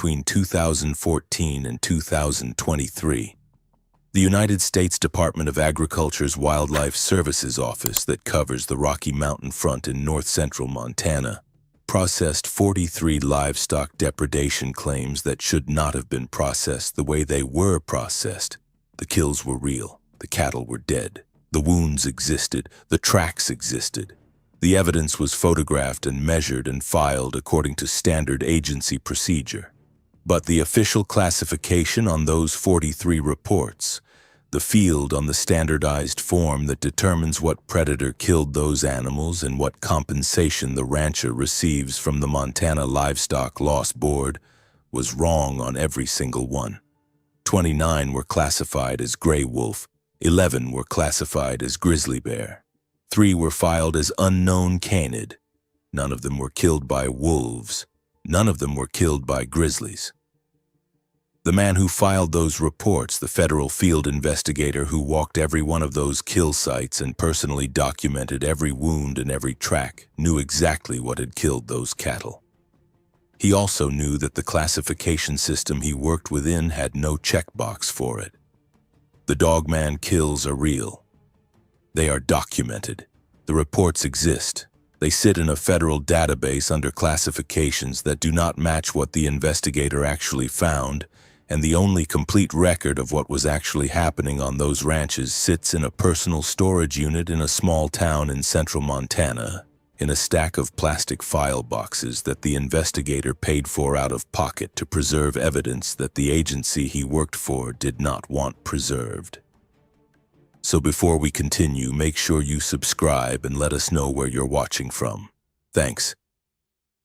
between 2014 and 2023. The United States Department of Agriculture's Wildlife Services Office that covers the Rocky Mountain front in north-central Montana processed 43 livestock depredation claims that should not have been processed the way they were processed. The kills were real. The cattle were dead. The wounds existed. The tracks existed. The evidence was photographed and measured and filed according to standard agency procedure. But the official classification on those 43 reports, the field on the standardized form that determines what predator killed those animals and what compensation the rancher receives from the Montana Livestock Loss Board, was wrong on every single one. 29 were classified as gray wolf, 11 were classified as grizzly bear, 3 were filed as unknown canid. None of them were killed by wolves. None of them were killed by grizzlies. The man who filed those reports, the federal field investigator who walked every one of those kill sites and personally documented every wound and every track, knew exactly what had killed those cattle. He also knew that the classification system he worked within had no checkbox for it. The DOGMAN kills are real. They are documented. The reports exist. They sit in a federal database under classifications that do not match what the investigator actually found, and the only complete record of what was actually happening on those ranches sits in a personal storage unit in a small town in central Montana, in a stack of plastic file boxes that the investigator paid for out of pocket to preserve evidence that the agency he worked for did not want preserved. So before we continue, make sure you subscribe and let us know where you're watching from. Thanks.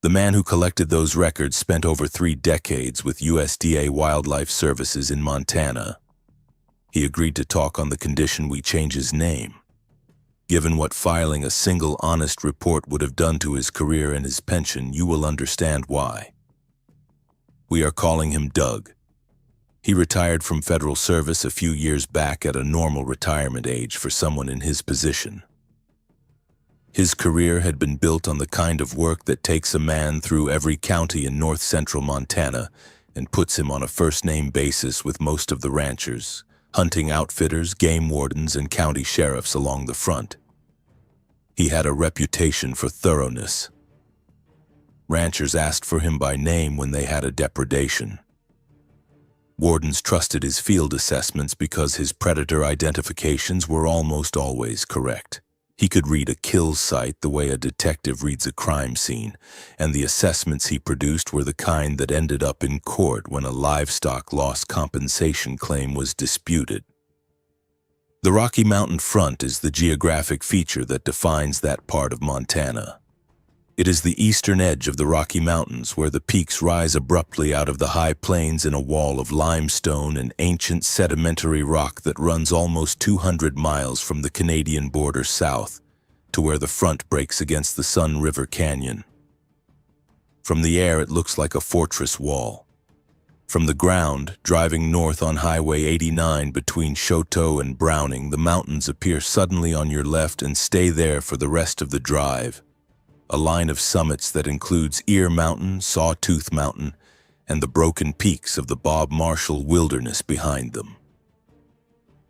The man who collected those records spent over 3 decades with USDA Wildlife Services in Montana. He agreed to talk on the condition we change his name. Given what filing a single honest report would have done to his career and his pension, you will understand why. We are calling him Doug. He retired from federal service a few years back at a normal retirement age for someone in his position. His career had been built on the kind of work that takes a man through every county in north-central Montana and puts him on a first-name basis with most of the ranchers, hunting outfitters, game wardens, and county sheriffs along the front. He had a reputation for thoroughness. Ranchers asked for him by name when they had a depredation. Wardens trusted his field assessments because his predator identifications were almost always correct. He could read a kill site the way a detective reads a crime scene, and the assessments he produced were the kind that ended up in court when a livestock loss compensation claim was disputed. The Rocky Mountain front is the geographic feature that defines that part of Montana. It is the eastern edge of the Rocky Mountains, where the peaks rise abruptly out of the high plains in a wall of limestone and ancient sedimentary rock that runs almost 200 miles from the Canadian border south to where the front breaks against the Sun River Canyon. From the air, it looks like a fortress wall. From the ground, driving north on Highway 89 between Choteau and Browning, the mountains appear suddenly on your left and stay there for the rest of the drive. A line of summits that includes Ear Mountain, Sawtooth Mountain, and the broken peaks of the Bob Marshall Wilderness behind them.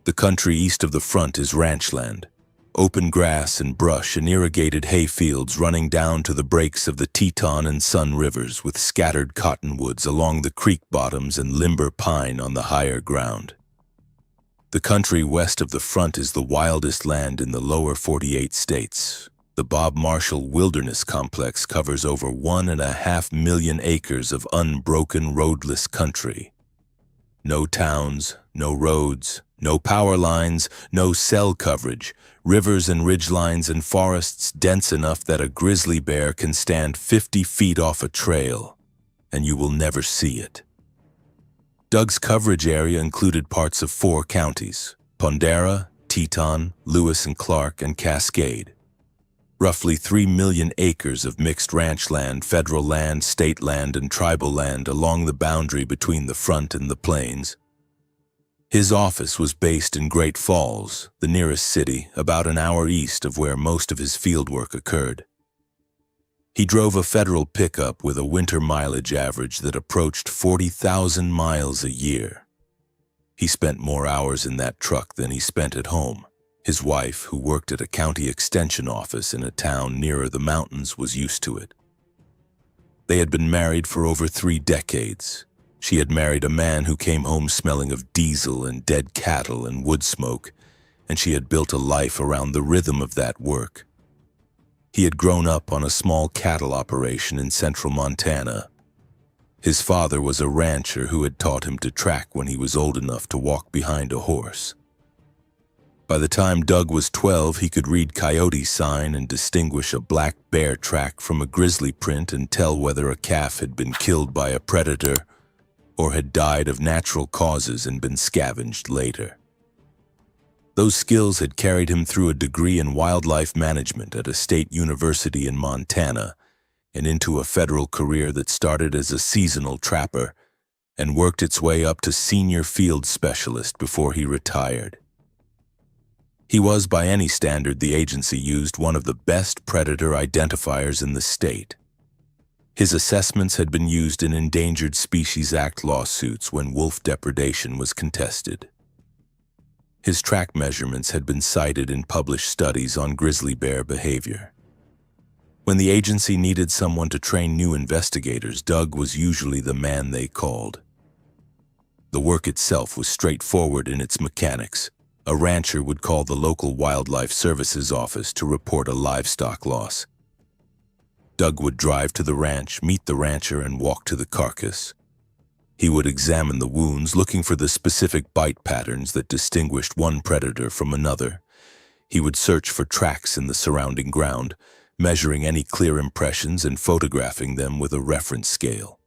The country east of the front is ranchland, open grass and brush and irrigated hayfields running down to the breaks of the Teton and Sun Rivers with scattered cottonwoods along the creek bottoms and limber pine on the higher ground. The country west of the front is the wildest land in the lower 48 states. The Bob Marshall Wilderness Complex covers over 1.5 million acres of unbroken roadless country. No towns, no roads, no power lines, no cell coverage, rivers and ridgelines and forests dense enough that a grizzly bear can stand 50 feet off a trail, and you will never see it. Doug's coverage area included parts of 4 counties: Pondera, Teton, Lewis and Clark, and Cascade. Roughly 3 million acres of mixed ranch land, federal land, state land, and tribal land along the boundary between the front and the plains. His office was based in Great Falls, the nearest city, about an hour east of where most of his fieldwork occurred. He drove a federal pickup with a winter mileage average that approached 40,000 miles a year. He spent more hours in that truck than he spent at home. His wife, who worked at a county extension office in a town nearer the mountains, was used to it. They had been married for over 3 decades. She had married a man who came home smelling of diesel and dead cattle and wood smoke, and she had built a life around the rhythm of that work. He had grown up on a small cattle operation in central Montana. His father was a rancher who had taught him to track when he was old enough to walk behind a horse. By the time Doug was 12, he could read coyote sign and distinguish a black bear track from a grizzly print and tell whether a calf had been killed by a predator or had died of natural causes and been scavenged later. Those skills had carried him through a degree in wildlife management at a state university in Montana and into a federal career that started as a seasonal trapper and worked its way up to senior field specialist before he retired. He was, by any standard the agency used, one of the best predator identifiers in the state. His assessments had been used in Endangered Species Act lawsuits when wolf depredation was contested. His track measurements had been cited in published studies on grizzly bear behavior. When the agency needed someone to train new investigators, Doug was usually the man they called. The work itself was straightforward in its mechanics. A rancher would call the local wildlife services office to report a livestock loss. Doug would drive to the ranch, meet the rancher, and walk to the carcass. He would examine the wounds, looking for the specific bite patterns that distinguished one predator from another. He would search for tracks in the surrounding ground, measuring any clear impressions and photographing them with a reference scale.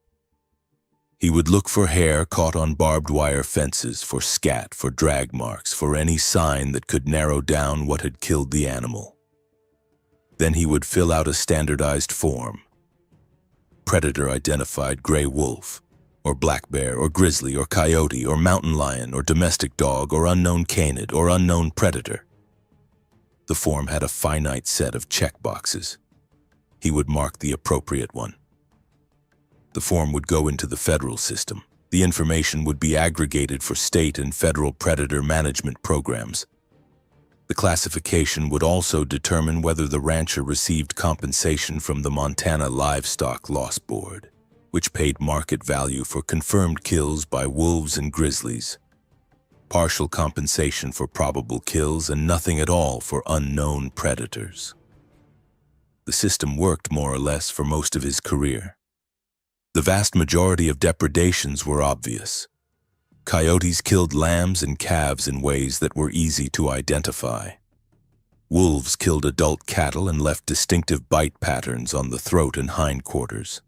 He would look for hair caught on barbed wire fences, for scat, for drag marks, for any sign that could narrow down what had killed the animal. Then he would fill out a standardized form. Predator identified gray wolf, or black bear, or grizzly, or coyote, or mountain lion, or domestic dog, or unknown canid, or unknown predator. The form had a finite set of checkboxes. He would mark the appropriate one. The form would go into the federal system. The information would be aggregated for state and federal predator management programs. The classification would also determine whether the rancher received compensation from the Montana Livestock Loss Board, which paid market value for confirmed kills by wolves and grizzlies, partial compensation for probable kills, and nothing at all for unknown predators. The system worked more or less for most of his career. The vast majority of depredations were obvious. Coyotes killed lambs and calves in ways that were easy to identify. Wolves killed adult cattle and left distinctive bite patterns on the throat and hindquarters.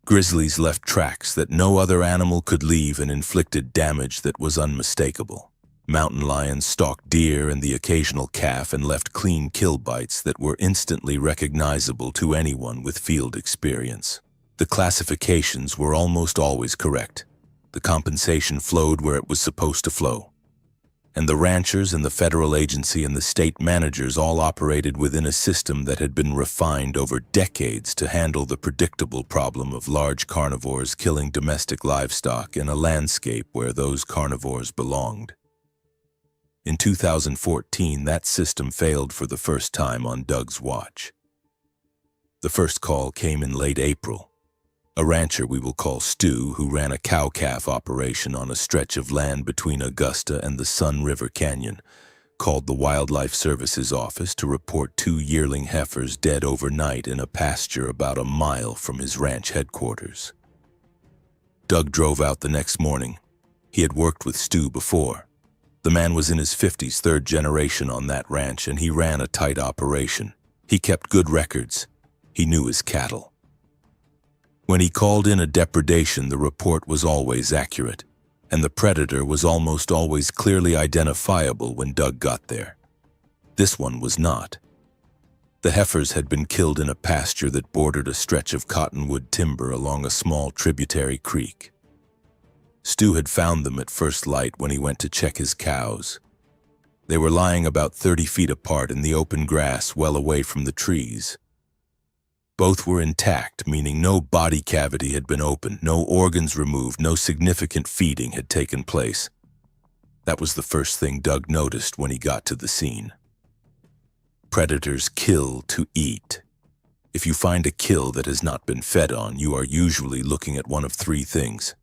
Grizzlies left tracks that no other animal could leave and inflicted damage that was unmistakable. Mountain lions stalked deer and the occasional calf and left clean kill bites that were instantly recognizable to anyone with field experience. The classifications were almost always correct. The compensation flowed where it was supposed to flow. And the ranchers and the federal agency and the state managers all operated within a system that had been refined over decades to handle the predictable problem of large carnivores killing domestic livestock in a landscape where those carnivores belonged. In 2014, that system failed for the first time on Doug's watch. The first call came in late April. A rancher we will call Stu, who ran a cow-calf operation on a stretch of land between Augusta and the Sun River Canyon, called the Wildlife Services office to report 2 yearling heifers dead overnight in a pasture about a mile from his ranch headquarters. Doug drove out the next morning. He had worked with Stu before. The man was in his 50s, 3rd generation on that ranch, and he ran a tight operation. He kept good records. He knew his cattle. When he called in a depredation, the report was always accurate, and the predator was almost always clearly identifiable when Doug got there. This one was not. The heifers had been killed in a pasture that bordered a stretch of cottonwood timber along a small tributary creek. Stu had found them at first light when he went to check his cows. They were lying about 30 feet apart in the open grass well away from the trees. Both were intact, meaning no body cavity had been opened, no organs removed, no significant feeding had taken place. That was the first thing Doug noticed when he got to the scene. Predators kill to eat. If you find a kill that has not been fed on, you are usually looking at one of three things.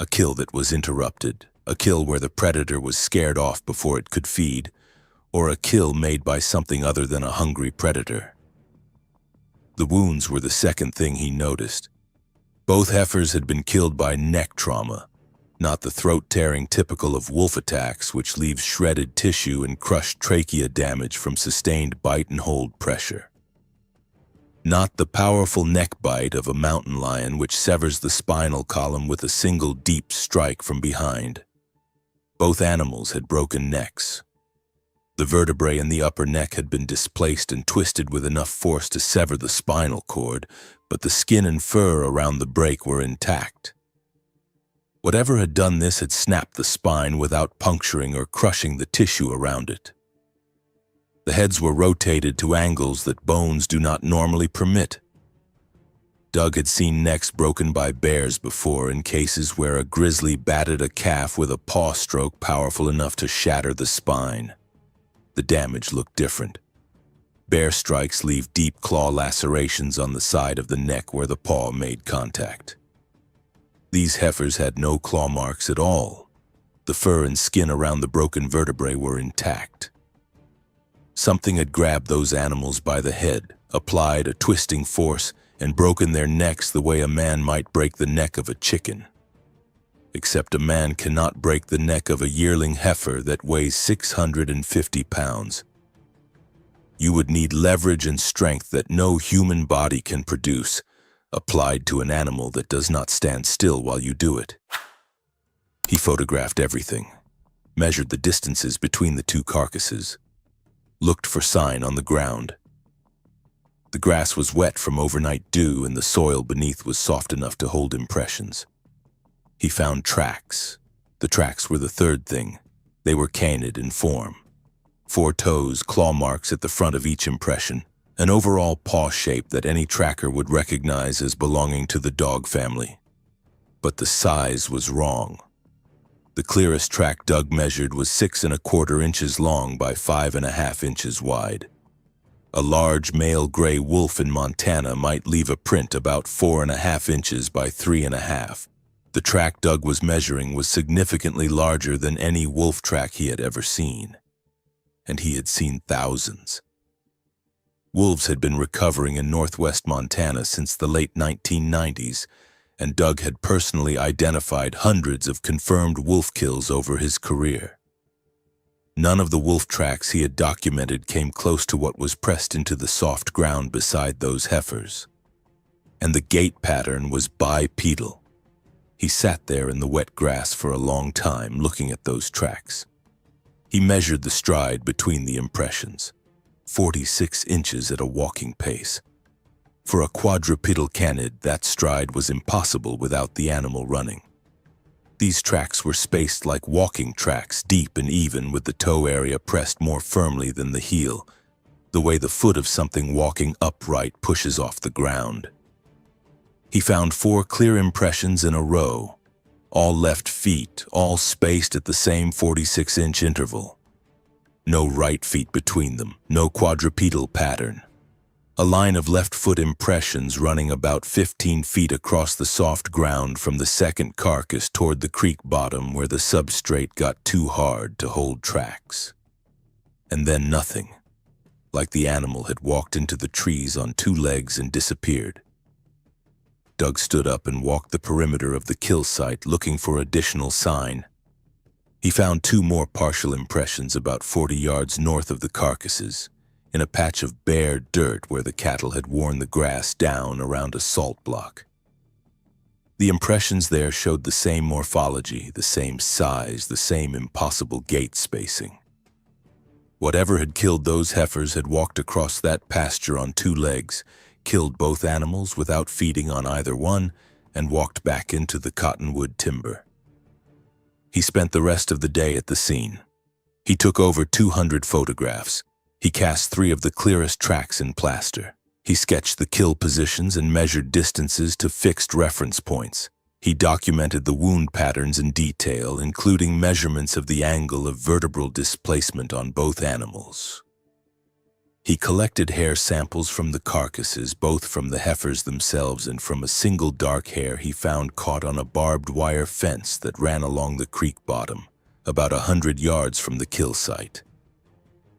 A kill that was interrupted, a kill where the predator was scared off before it could feed, or a kill made by something other than a hungry predator. The wounds were the second thing he noticed. Both heifers had been killed by neck trauma, not the throat-tearing typical of wolf attacks, which leaves shredded tissue and crushed trachea damage from sustained bite and hold pressure. Not the powerful neck bite of a mountain lion, which severs the spinal column with a single deep strike from behind. Both animals had broken necks. The vertebrae in the upper neck had been displaced and twisted with enough force to sever the spinal cord, but the skin and fur around the break were intact. Whatever had done this had snapped the spine without puncturing or crushing the tissue around it. The heads were rotated to angles that bones do not normally permit. Doug had seen necks broken by bears before in cases where a grizzly batted a calf with a paw stroke powerful enough to shatter the spine. The damage looked different. Bear strikes leave deep claw lacerations on the side of the neck where the paw made contact. These heifers had no claw marks at all. The fur and skin around the broken vertebrae were intact. Something had grabbed those animals by the head, applied a twisting force, and broken their necks the way a man might break the neck of a chicken. Except a man cannot break the neck of a yearling heifer that weighs 650 pounds. You would need leverage and strength that no human body can produce, applied to an animal that does not stand still while you do it. He photographed everything, measured the distances between the two carcasses, looked for sign on the ground. The grass was wet from overnight dew and the soil beneath was soft enough to hold impressions. He found tracks. The tracks were the third thing. They were canid in form. 4 toes, claw marks at the front of each impression, an overall paw shape that any tracker would recognize as belonging to the dog family. But the size was wrong. The clearest track Doug measured was 6¼ inches long by 5½ inches wide. A large male gray wolf in Montana might leave a print about 4½ inches by 3½. The track Doug was measuring was significantly larger than any wolf track he had ever seen. And he had seen thousands. Wolves had been recovering in northwest Montana since the late 1990s, and Doug had personally identified hundreds of confirmed wolf kills over his career. None of the wolf tracks he had documented came close to what was pressed into the soft ground beside those heifers. And the gait pattern was bipedal. He sat there in the wet grass for a long time looking at those tracks. He measured the stride between the impressions, 46 inches at a walking pace. For a quadrupedal canid, that stride was impossible without the animal running. These tracks were spaced like walking tracks, deep and even, with the toe area pressed more firmly than the heel, the way the foot of something walking upright pushes off the ground. He found 4 clear impressions in a row, all left feet, all spaced at the same 46-inch interval. No right feet between them, no quadrupedal pattern. A line of left foot impressions running about 15 feet across the soft ground from the second carcass toward the creek bottom where the substrate got too hard to hold tracks. And then nothing, like the animal had walked into the trees on 2 legs and disappeared. Doug stood up and walked the perimeter of the kill site looking for additional sign. He found 2 more partial impressions about 40 yards north of the carcasses, in a patch of bare dirt where the cattle had worn the grass down around a salt block. The impressions there showed the same morphology, the same size, the same impossible gait spacing. Whatever had killed those heifers had walked across that pasture on 2 legs, killed both animals without feeding on either one, and walked back into the cottonwood timber. He spent the rest of the day at the scene. He took over 200 photographs. He cast 3 of the clearest tracks in plaster. He sketched the kill positions and measured distances to fixed reference points. He documented the wound patterns in detail, including measurements of the angle of vertebral displacement on both animals. He collected hair samples from the carcasses, both from the heifers themselves and from a single dark hair he found caught on a barbed wire fence that ran along the creek bottom, about 100 yards from the kill site.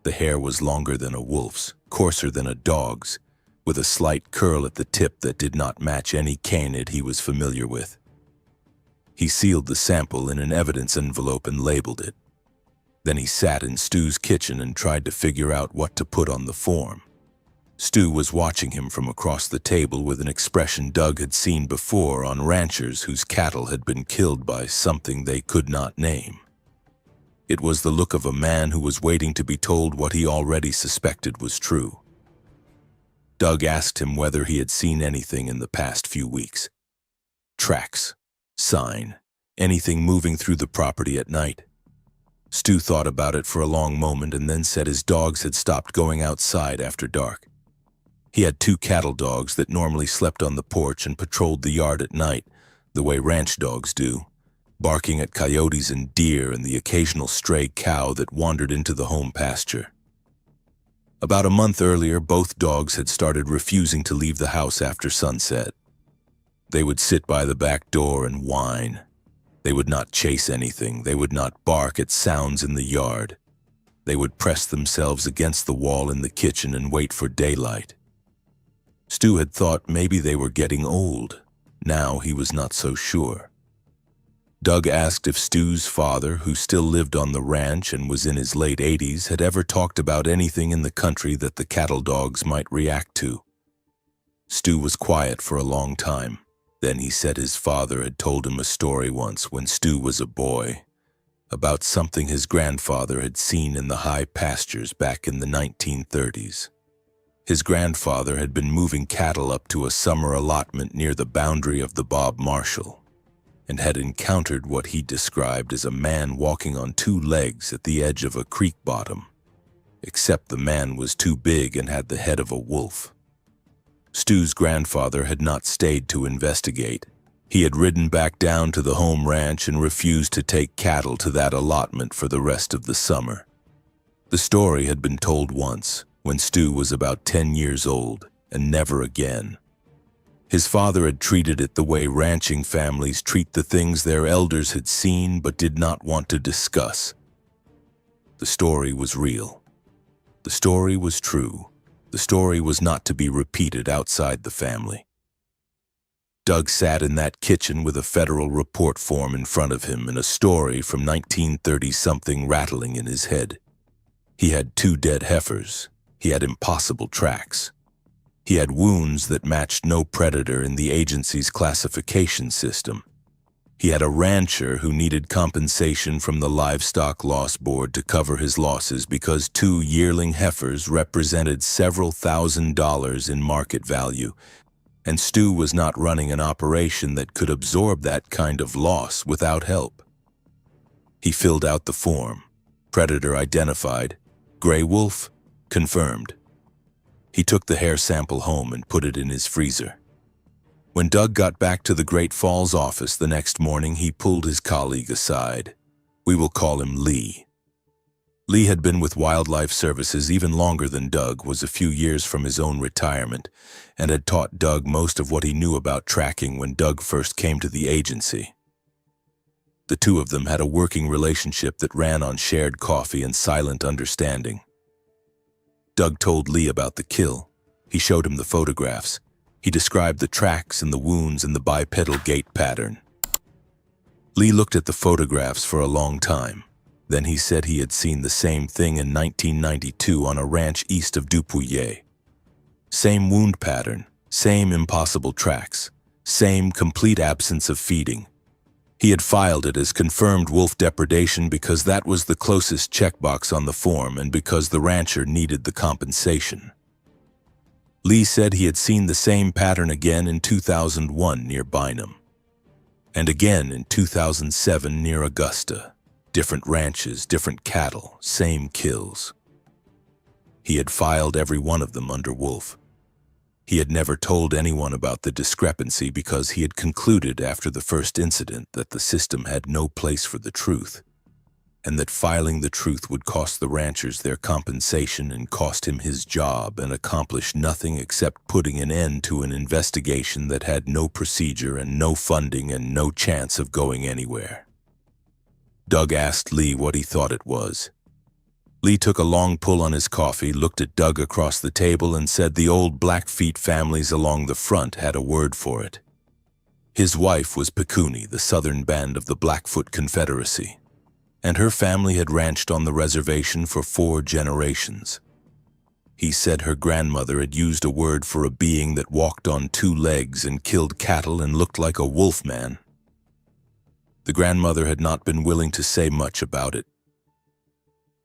The hair was longer than a wolf's, coarser than a dog's, with a slight curl at the tip that did not match any canid he was familiar with. He sealed the sample in an evidence envelope and labeled it. Then he sat in Stu's kitchen and tried to figure out what to put on the form. Stu was watching him from across the table with an expression Doug had seen before on ranchers whose cattle had been killed by something they could not name. It was the look of a man who was waiting to be told what he already suspected was true. Doug asked him whether he had seen anything in the past few weeks. Tracks, sign, anything moving through the property at night. Stu thought about it for a long moment and then said his dogs had stopped going outside after dark. He had 2 cattle dogs that normally slept on the porch and patrolled the yard at night, the way ranch dogs do, barking at coyotes and deer and the occasional stray cow that wandered into the home pasture. About a month earlier, both dogs had started refusing to leave the house after sunset. They would sit by the back door and whine. They would not chase anything. They would not bark at sounds in the yard. They would press themselves against the wall in the kitchen and wait for daylight. Stu had thought maybe they were getting old. Now he was not so sure. Doug asked if Stu's father, who still lived on the ranch and was in his late 80s, had ever talked about anything in the country that the cattle dogs might react to. Stu was quiet for a long time. Then he said his father had told him a story once when Stu was a boy, about something his grandfather had seen in the high pastures back in the 1930s. His grandfather had been moving cattle up to a summer allotment near the boundary of the Bob Marshall, and had encountered what he described as a man walking on 2 legs at the edge of a creek bottom, except the man was too big and had the head of a wolf. Stu's grandfather had not stayed to investigate. He had ridden back down to the home ranch and refused to take cattle to that allotment for the rest of the summer. The story had been told once, when Stu was about 10 years old, and never again. His father had treated it the way ranching families treat the things their elders had seen but did not want to discuss. The story was real. The story was true. The story was not to be repeated outside the family. Doug sat in that kitchen with a federal report form in front of him and a story from 1930-something rattling in his head. He had 2 dead heifers. He had impossible tracks. He had wounds that matched no predator in the agency's classification system. He had a rancher who needed compensation from the Livestock Loss Board to cover his losses because 2 yearling heifers represented several $1,000s in market value, and Stu was not running an operation that could absorb that kind of loss without help. He filled out the form. Predator identified. Gray wolf? Confirmed. He took the hair sample home and put it in his freezer. When Doug got back to the Great Falls office the next morning, he pulled his colleague aside. We will call him Lee. Lee had been with Wildlife Services even longer than Doug, was a few years from his own retirement, and had taught Doug most of what he knew about tracking when Doug first came to the agency. The 2 of them had a working relationship that ran on shared coffee and silent understanding. Doug told Lee about the kill. He showed him the photographs. He described the tracks and the wounds and the bipedal gait pattern. Lee looked at the photographs for a long time. Then he said he had seen the same thing in 1992 on a ranch east of Dupuyer. Same wound pattern, same impossible tracks, same complete absence of feeding. He had filed it as confirmed wolf depredation because that was the closest checkbox on the form and because the rancher needed the compensation. Lee said he had seen the same pattern again in 2001 near Bynum, and again in 2007 near Augusta. Different ranches, different cattle, same kills. He had filed every one of them under wolf. He had never told anyone about the discrepancy because he had concluded after the first incident that the system had no place for the truth, and that filing the truth would cost the ranchers their compensation and cost him his job and accomplish nothing except putting an end to an investigation that had no procedure and no funding and no chance of going anywhere. Doug asked Lee what he thought it was. Lee took a long pull on his coffee, looked at Doug across the table, and said the old Blackfeet families along the front had a word for it. His wife was Pecuni, the southern band of the Blackfoot Confederacy, and her family had ranched on the reservation for 4 generations. He said her grandmother had used a word for a being that walked on 2 legs and killed cattle and looked like a wolf man. The grandmother had not been willing to say much about it.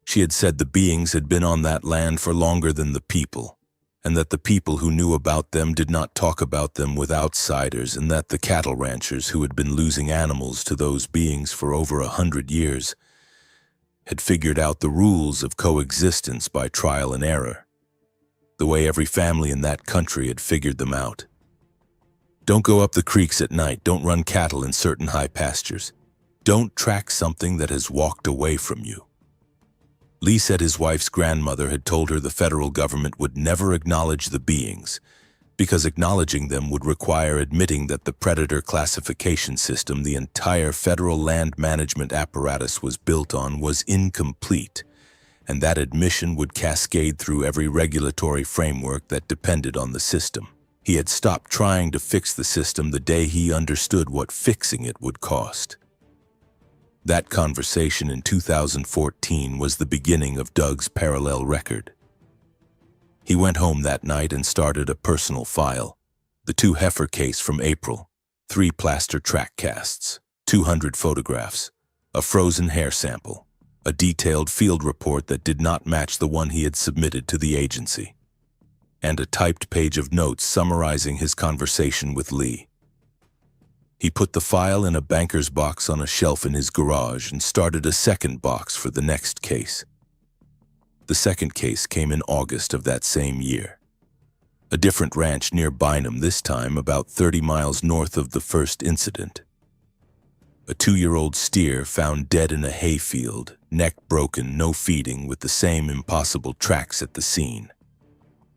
She had said the beings had been on that land for longer than the people, and that the people who knew about them did not talk about them with outsiders, and that the cattle ranchers who had been losing animals to those beings for over 100 years had figured out the rules of coexistence by trial and error, the way every family in that country had figured them out. Don't go up the creeks at night, don't run cattle in certain high pastures, don't track something that has walked away from you. Lee said his wife's grandmother had told her the federal government would never acknowledge the beings, because acknowledging them would require admitting that the predator classification system the entire federal land management apparatus was built on was incomplete, and that admission would cascade through every regulatory framework that depended on the system. He had stopped trying to fix the system the day he understood what fixing it would cost. That conversation in 2014 was the beginning of Doug's parallel record. He went home that night and started a personal file, the 2 heifer case from April, 3 plaster track casts, 200 photographs, a frozen hair sample, a detailed field report that did not match the one he had submitted to the agency, and a typed page of notes summarizing his conversation with Lee. He put the file in a banker's box on a shelf in his garage and started a second box for the next case. The second case came in August of that same year. A different ranch near Bynum, this time about 30 miles north of the first incident. A 2-year-old steer found dead in a hayfield, neck broken, no feeding, with the same impossible tracks at the scene.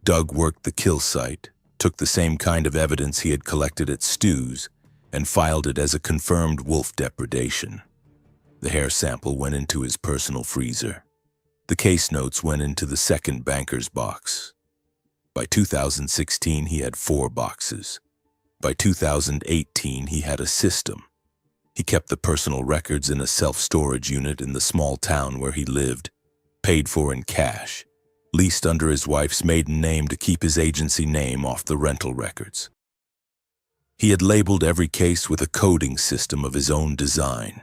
Doug worked the kill site, took the same kind of evidence he had collected at Stu's, and filed it as a confirmed wolf depredation. The hair sample went into his personal freezer. The case notes went into the second banker's box. By 2016, he had 4 boxes. By 2018, he had a system. He kept the personal records in a self-storage unit in the small town where he lived, paid for in cash, leased under his wife's maiden name to keep his agency name off the rental records. He had labeled every case with a coding system of his own design.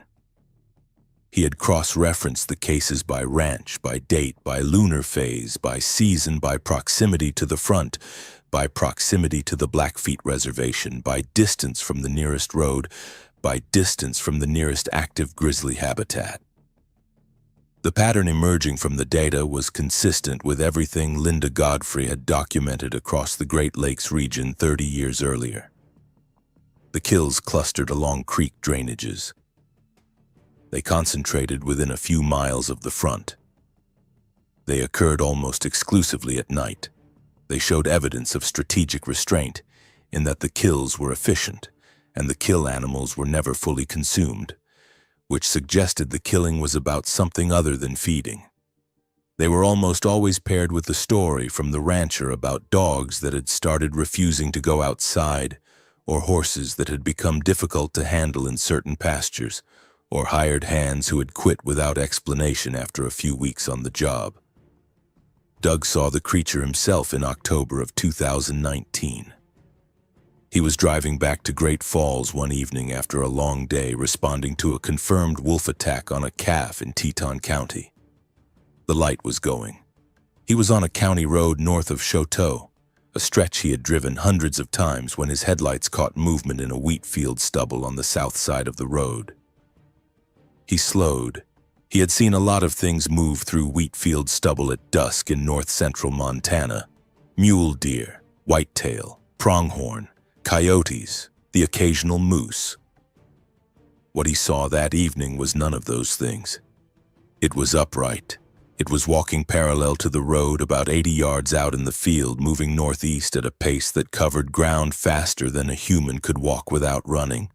He had cross-referenced the cases by ranch, by date, by lunar phase, by season, by proximity to the front, by proximity to the Blackfeet reservation, by distance from the nearest road, by distance from the nearest active grizzly habitat. The pattern emerging from the data was consistent with everything Linda Godfrey had documented across the Great Lakes region 30 years earlier. The kills clustered along creek drainages. They concentrated within a few miles of the front. They occurred almost exclusively at night. They showed evidence of strategic restraint in that the kills were efficient and the kill animals were never fully consumed, which suggested the killing was about something other than feeding. They were almost always paired with the story from the rancher about dogs that had started refusing to go outside, or horses that had become difficult to handle in certain pastures, or hired hands who had quit without explanation after a few weeks on the job. Doug saw the creature himself in October of 2019. He was driving back to Great Falls one evening after a long day, responding to a confirmed wolf attack on a calf in Teton County. The light was going. He was on a county road north of Choteau, a stretch he had driven hundreds of times when his headlights caught movement in a wheat field stubble on the south side of the road. He slowed. He had seen a lot of things move through wheat field stubble at dusk in north-central Montana. Mule deer, whitetail, pronghorn, coyotes, the occasional moose. What he saw that evening was none of those things. It was upright. It was walking parallel to the road about 80 yards out in the field, moving northeast at a pace that covered ground faster than a human could walk without running.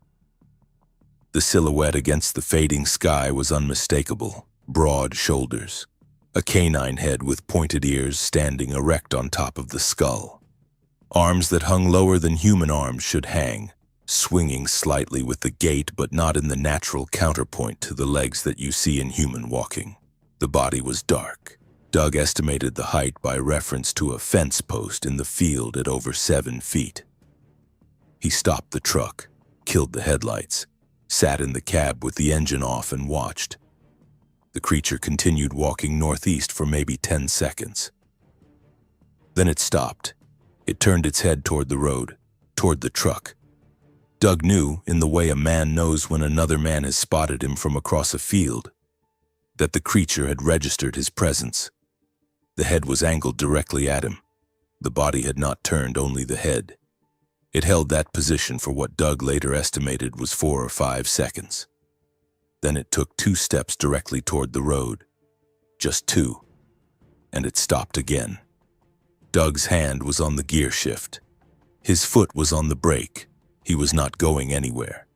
The silhouette against the fading sky was unmistakable. Broad shoulders, a canine head with pointed ears standing erect on top of the skull. Arms that hung lower than human arms should hang, swinging slightly with the gait but not in the natural counterpoint to the legs that you see in human walking. The body was dark. Doug estimated the height by reference to a fence post in the field at over 7 feet. He stopped the truck, killed the headlights, sat in the cab with the engine off and watched. The creature continued walking northeast for maybe 10 seconds. Then it stopped. It turned its head toward the road, toward the truck. Doug knew, in the way a man knows when another man has spotted him from across a field, that the creature had registered his presence. The head was angled directly at him. The body had not turned, only the head. It held that position for what Doug later estimated was 4 or 5 seconds. Then it took 2 steps directly toward the road. Just 2. And it stopped again. Doug's hand was on the gear shift. His foot was on the brake. He was not going anywhere.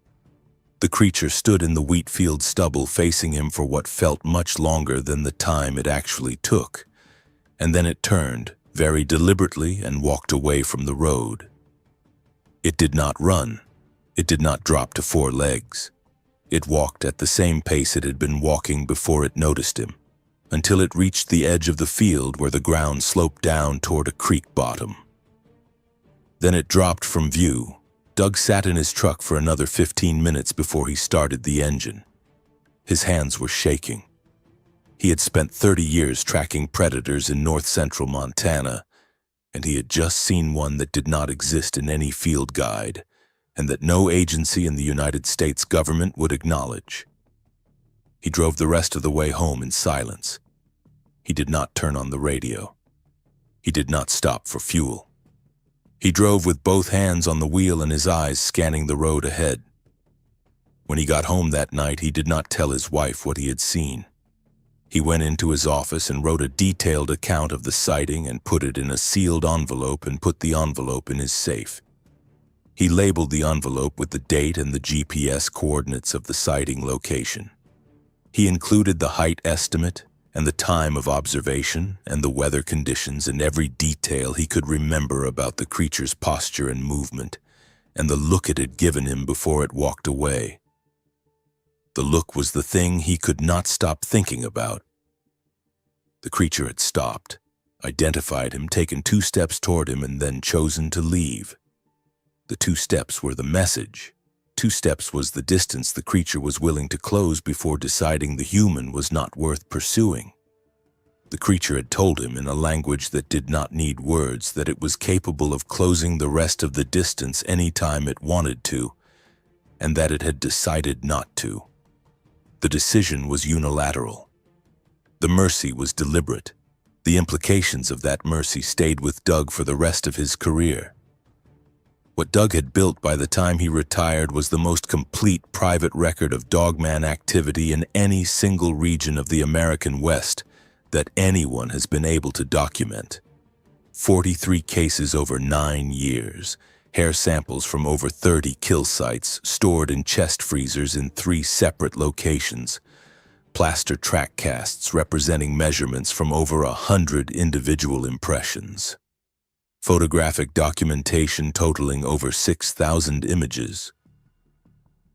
The creature stood in the wheat field stubble facing him for what felt much longer than the time it actually took. And then it turned, very deliberately, and walked away from the road. It did not run. It did not drop to 4 legs. It walked at the same pace it had been walking before it noticed him, until it reached the edge of the field where the ground sloped down toward a creek bottom. Then it dropped from view. Doug sat in his truck for another 15 minutes before he started the engine. His hands were shaking. He had spent 30 years tracking predators in north-central Montana, and he had just seen one that did not exist in any field guide, and that no agency in the United States government would acknowledge. He drove the rest of the way home in silence. He did not turn on the radio. He did not stop for fuel. He drove with both hands on the wheel and his eyes scanning the road ahead. When he got home that night, he did not tell his wife what he had seen. He went into his office and wrote a detailed account of the sighting and put it in a sealed envelope and put the envelope in his safe. He labeled the envelope with the date and the GPS coordinates of the sighting location. He included the height estimate and the time of observation and the weather conditions and every detail he could remember about the creature's posture and movement and the look it had given him before it walked away. The look was the thing he could not stop thinking about. The creature had stopped, identified him, taken 2 steps toward him, and then chosen to leave. The 2 steps were the message. 2 steps was the distance the creature was willing to close before deciding the human was not worth pursuing. The creature had told him in a language that did not need words that it was capable of closing the rest of the distance any time it wanted to, and that it had decided not to. The decision was unilateral. The mercy was deliberate. The implications of that mercy stayed with Doug for the rest of his career. What Doug had built by the time he retired was the most complete private record of dogman activity in any single region of the American West that anyone has been able to document. 43 cases over 9 years, hair samples from over 30 kill sites stored in chest freezers in 3 separate locations, plaster track casts representing measurements from over 100 individual impressions. Photographic documentation totaling over 6,000 images.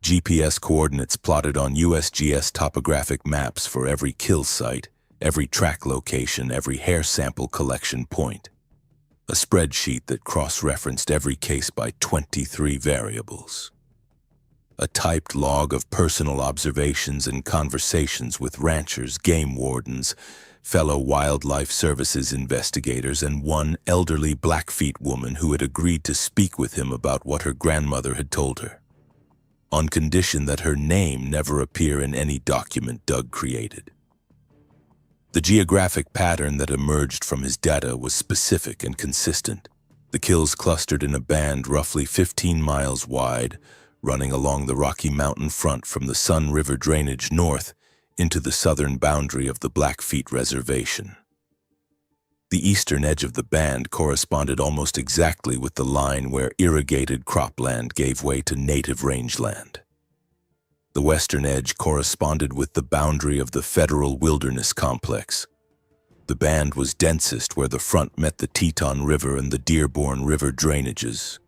GPS coordinates plotted on USGS topographic maps for every kill site, every track location, every hair sample collection point. A spreadsheet that cross-referenced every case by 23 variables. A typed log of personal observations and conversations with ranchers, game wardens, fellow Wildlife Services investigators, and one elderly Blackfeet woman who had agreed to speak with him about what her grandmother had told her, on condition that her name never appear in any document Doug created. The geographic pattern that emerged from his data was specific and consistent. The kills clustered in a band roughly 15 miles wide, running along the Rocky Mountain front from the Sun River drainage north into the southern boundary of the Blackfeet Reservation. The eastern edge of the band corresponded almost exactly with the line where irrigated cropland gave way to native rangeland. The western edge corresponded with the boundary of the Federal Wilderness Complex. The band was densest where the front met the Teton River and the Dearborn River drainages,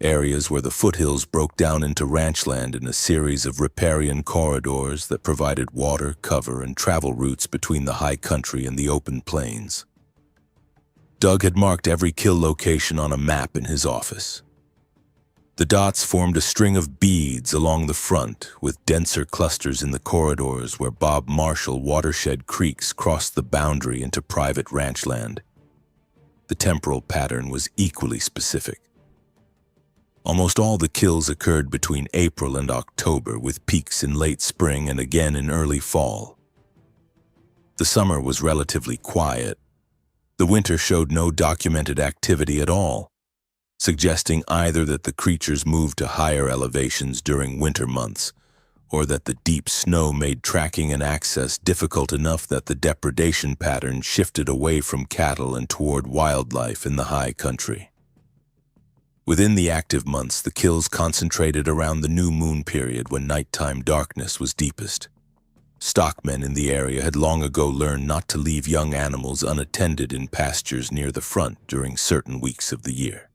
areas where the foothills broke down into ranchland in a series of riparian corridors that provided water, cover, and travel routes between the high country and the open plains. Doug had marked every kill location on a map in his office. The dots formed a string of beads along the front, with denser clusters in the corridors where Bob Marshall watershed creeks crossed the boundary into private ranchland. The temporal pattern was equally specific. Almost all the kills occurred between April and October, with peaks in late spring and again in early fall. The summer was relatively quiet. The winter showed no documented activity at all, suggesting either that the creatures moved to higher elevations during winter months, or that the deep snow made tracking and access difficult enough that the depredation pattern shifted away from cattle and toward wildlife in the high country. Within the active months, the kills concentrated around the new moon period when nighttime darkness was deepest. Stockmen in the area had long ago learned not to leave young animals unattended in pastures near the front during certain weeks of the year.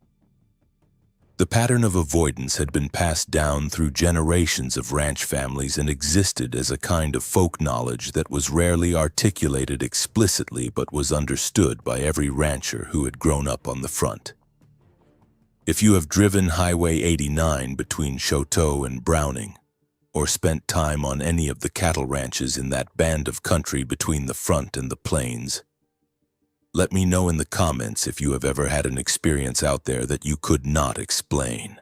The pattern of avoidance had been passed down through generations of ranch families and existed as a kind of folk knowledge that was rarely articulated explicitly but was understood by every rancher who had grown up on the front. If you have driven Highway 89 between Choteau and Browning, or spent time on any of the cattle ranches in that band of country between the front and the plains, let me know in the comments if you have ever had an experience out there that you could not explain.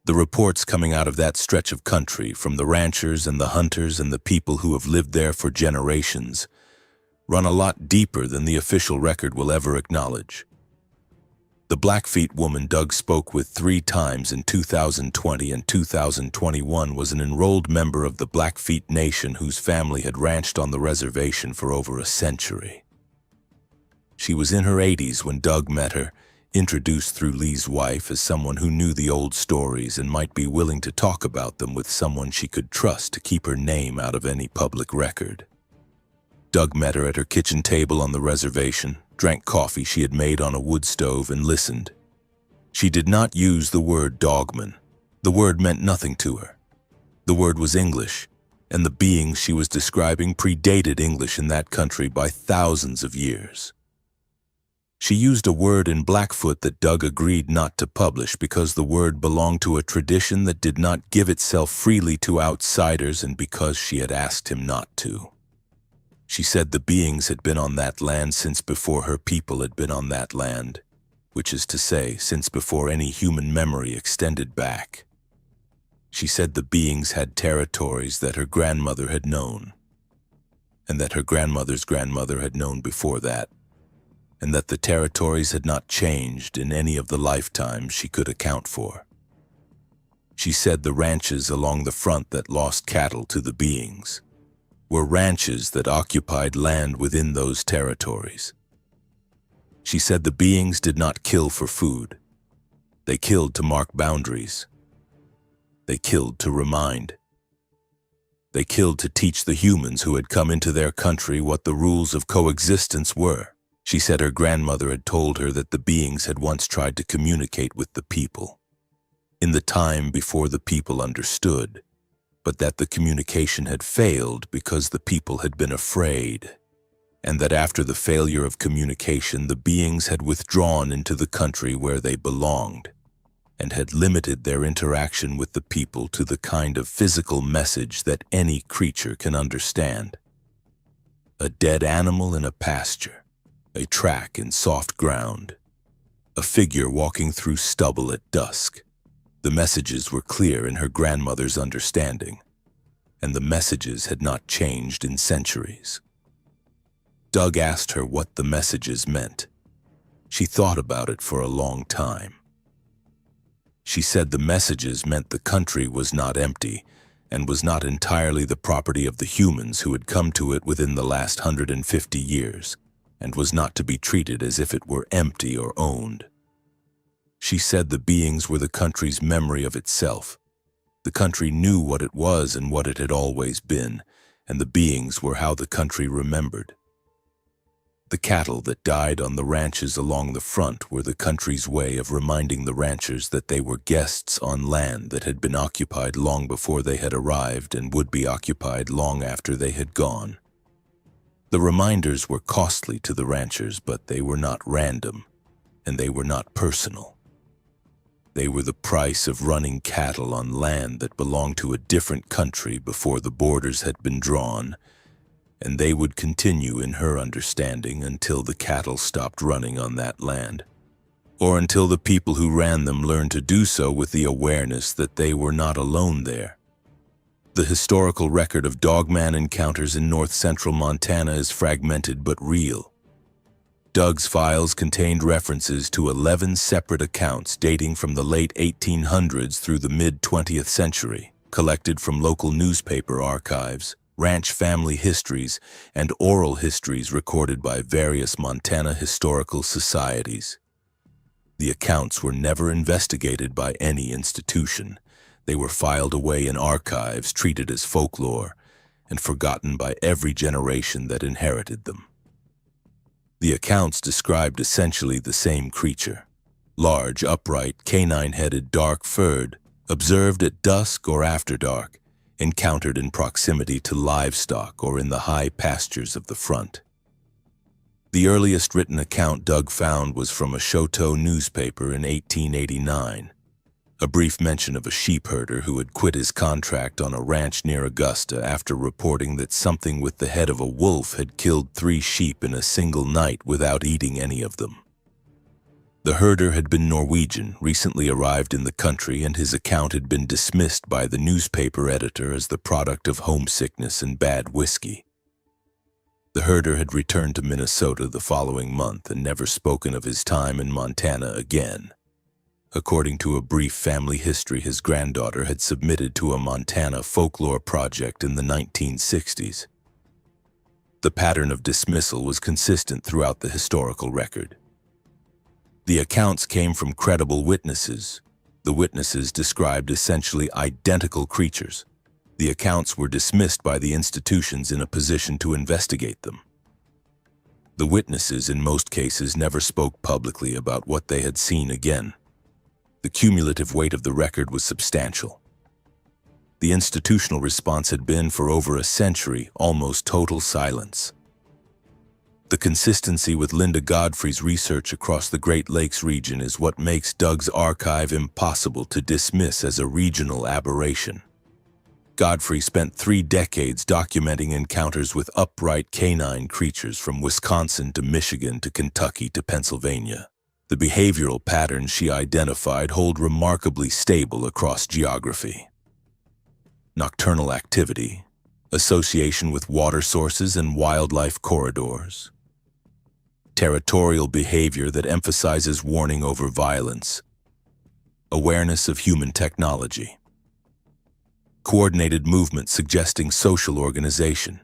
The reports coming out of that stretch of country from the ranchers and the hunters and the people who have lived there for generations run a lot deeper than the official record will ever acknowledge. The Blackfeet woman Doug spoke with 3 times in 2020 and 2021 was an enrolled member of the Blackfeet Nation whose family had ranched on the reservation for over a century. She was in her 80s when Doug met her, introduced through Lee's wife as someone who knew the old stories and might be willing to talk about them with someone she could trust to keep her name out of any public record. Doug met her at her kitchen table on the reservation, drank coffee she had made on a wood stove, and listened. She did not use the word dogman. The word meant nothing to her. The word was English, and the beings she was describing predated English in that country by thousands of years. She used a word in Blackfoot that Doug agreed not to publish because the word belonged to a tradition that did not give itself freely to outsiders and because she had asked him not to. She said the beings had been on that land since before her people had been on that land, which is to say, since before any human memory extended back. She said the beings had territories that her grandmother had known, and that her grandmother's grandmother had known before that, and that the territories had not changed in any of the lifetimes she could account for. She said the ranches along the front that lost cattle to the beings were ranches that occupied land within those territories. She said the beings did not kill for food. They killed to mark boundaries. They killed to remind. They killed to teach the humans who had come into their country what the rules of coexistence were. She said her grandmother had told her that the beings had once tried to communicate with the people, in the time before the people understood, but that the communication had failed because the people had been afraid, and that after the failure of communication, the beings had withdrawn into the country where they belonged, and had limited their interaction with the people to the kind of physical message that any creature can understand. A dead animal in a pasture, a track in soft ground, a figure walking through stubble at dusk. The messages were clear in her grandmother's understanding, and the messages had not changed in centuries. Doug asked her what the messages meant. She thought about it for a long time. She said the messages meant the country was not empty and was not entirely the property of the humans who had come to it within the last 150 years, and was not to be treated as if it were empty or owned. She said the beings were the country's memory of itself. The country knew what it was and what it had always been, and the beings were how the country remembered. The cattle that died on the ranches along the front were the country's way of reminding the ranchers that they were guests on land that had been occupied long before they had arrived and would be occupied long after they had gone. The reminders were costly to the ranchers, but they were not random, and they were not personal. They were the price of running cattle on land that belonged to a different country before the borders had been drawn, and they would continue in her understanding until the cattle stopped running on that land, or until the people who ran them learned to do so with the awareness that they were not alone there. The historical record of dogman encounters in north-central Montana is fragmented but real. Doug's files contained references to 11 separate accounts dating from the late 1800s through the mid-20th century, collected from local newspaper archives, ranch family histories, and oral histories recorded by various Montana historical societies. The accounts were never investigated by any institution. They were filed away in archives, treated as folklore, and forgotten by every generation that inherited them. The accounts described essentially the same creature: large, upright, canine-headed, dark-furred, observed at dusk or after dark, encountered in proximity to livestock or in the high pastures of the front. The earliest written account Doug found was from a Chouteau newspaper in 1889, a brief mention of a sheep herder who had quit his contract on a ranch near Augusta after reporting that something with the head of a wolf had killed 3 sheep in a single night without eating any of them. The herder had been Norwegian, recently arrived in the country, and his account had been dismissed by the newspaper editor as the product of homesickness and bad whiskey. The herder had returned to Minnesota the following month and never spoken of his time in Montana again. According to a brief family history his granddaughter had submitted to a Montana folklore project in the 1960s. The pattern of dismissal was consistent throughout the historical record. The accounts came from credible witnesses. The witnesses described essentially identical creatures. The accounts were dismissed by the institutions in a position to investigate them. The witnesses, in most cases, never spoke publicly about what they had seen again. The cumulative weight of the record was substantial. The institutional response had been, for over a century, almost total silence. The consistency with Linda Godfrey's research across the Great Lakes region is what makes Doug's archive impossible to dismiss as a regional aberration. Godfrey spent 3 decades documenting encounters with upright canine creatures from Wisconsin to Michigan to Kentucky to Pennsylvania. The behavioral patterns she identified hold remarkably stable across geography. Nocturnal activity, association with water sources and wildlife corridors, territorial behavior that emphasizes warning over violence, awareness of human technology, coordinated movement suggesting social organization,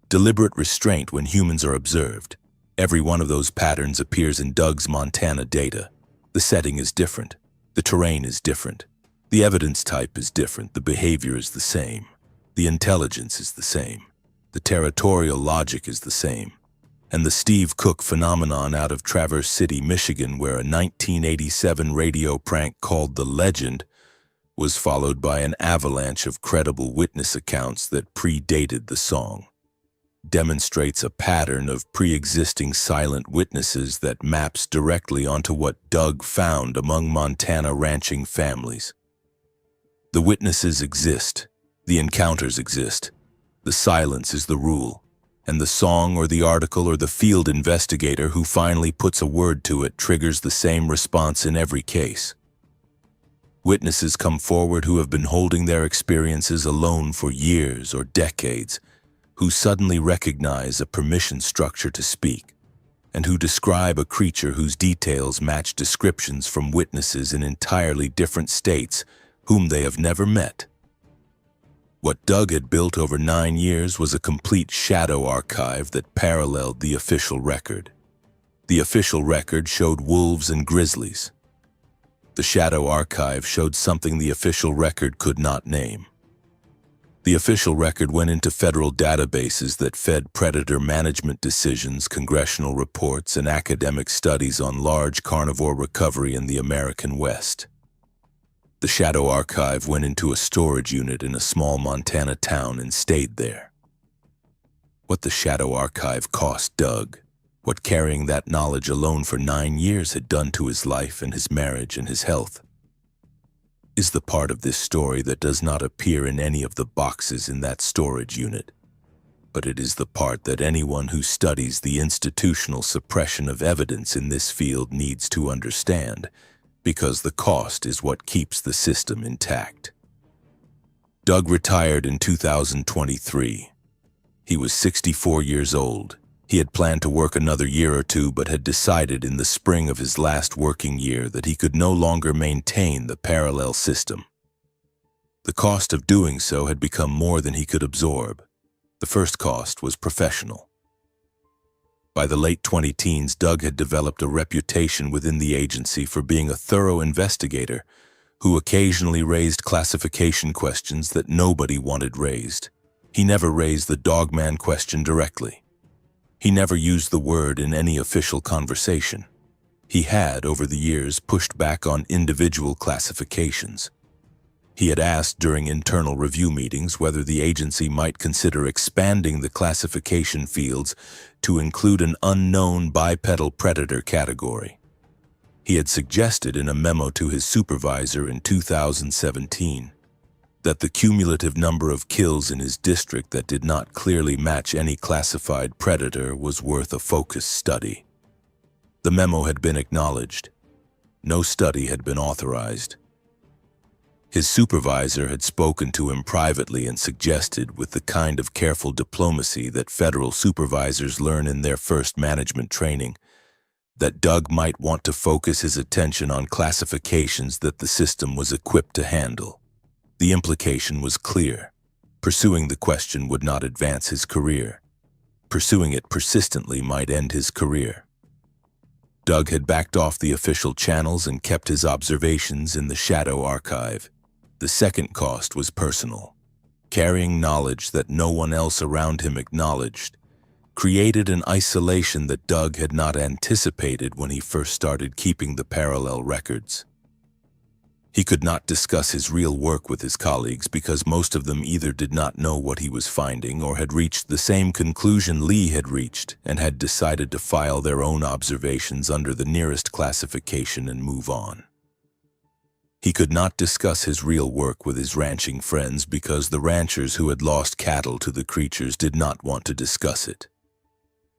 deliberate restraint when humans are observed. Every one of those patterns appears in Doug's Montana data. The setting is different. The terrain is different. The evidence type is different. The behavior is the same. The intelligence is the same. The territorial logic is the same. And the Steve Cook phenomenon out of Traverse City, Michigan, where a 1987 radio prank called The Legend was followed by an avalanche of credible witness accounts that predated the song, demonstrates a pattern of pre-existing silent witnesses that maps directly onto what Doug found among Montana ranching families. The witnesses exist, the encounters exist, the silence is the rule, and the song or the article or the field investigator who finally puts a word to it triggers the same response in every case. Witnesses come forward who have been holding their experiences alone for years or decades, who suddenly recognize a permission structure to speak, and who describe a creature whose details match descriptions from witnesses in entirely different states whom they have never met. What Doug had built over 9 years was a complete shadow archive that paralleled the official record. The official record showed wolves and grizzlies. The shadow archive showed something the official record could not name. The official record went into federal databases that fed predator management decisions, congressional reports, and academic studies on large carnivore recovery in the American West. The shadow archive went into a storage unit in a small Montana town and stayed there. What the shadow archive cost Doug, what carrying that knowledge alone for 9 years had done to his life and his marriage and his health, is the part of this story that does not appear in any of the boxes in that storage unit. But it is the part that anyone who studies the institutional suppression of evidence in this field needs to understand, because the cost is what keeps the system intact. Doug retired in 2023. He was 64 years old. He had planned to work another year or two, but had decided in the spring of his last working year that he could no longer maintain the parallel system. The cost of doing so had become more than he could absorb. The first cost was professional. By the late 20-teens, Doug had developed a reputation within the agency for being a thorough investigator who occasionally raised classification questions that nobody wanted raised. He never raised the DOGMAN question directly. He never used the word in any official conversation. He had, over the years, pushed back on individual classifications. He had asked during internal review meetings whether the agency might consider expanding the classification fields to include an unknown bipedal predator category. He had suggested in a memo to his supervisor in 2017 that the cumulative number of kills in his district that did not clearly match any classified predator was worth a focused study. The memo had been acknowledged. No study had been authorized. His supervisor had spoken to him privately and suggested, with the kind of careful diplomacy that federal supervisors learn in their first management training, that Doug might want to focus his attention on classifications that the system was equipped to handle. The implication was clear. Pursuing the question would not advance his career. Pursuing it persistently might end his career. Doug had backed off the official channels and kept his observations in the shadow archive. The second cost was personal. Carrying knowledge that no one else around him acknowledged created an isolation that Doug had not anticipated when he first started keeping the parallel records. He could not discuss his real work with his colleagues because most of them either did not know what he was finding or had reached the same conclusion Lee had reached and had decided to file their own observations under the nearest classification and move on. He could not discuss his real work with his ranching friends because the ranchers who had lost cattle to the creatures did not want to discuss it.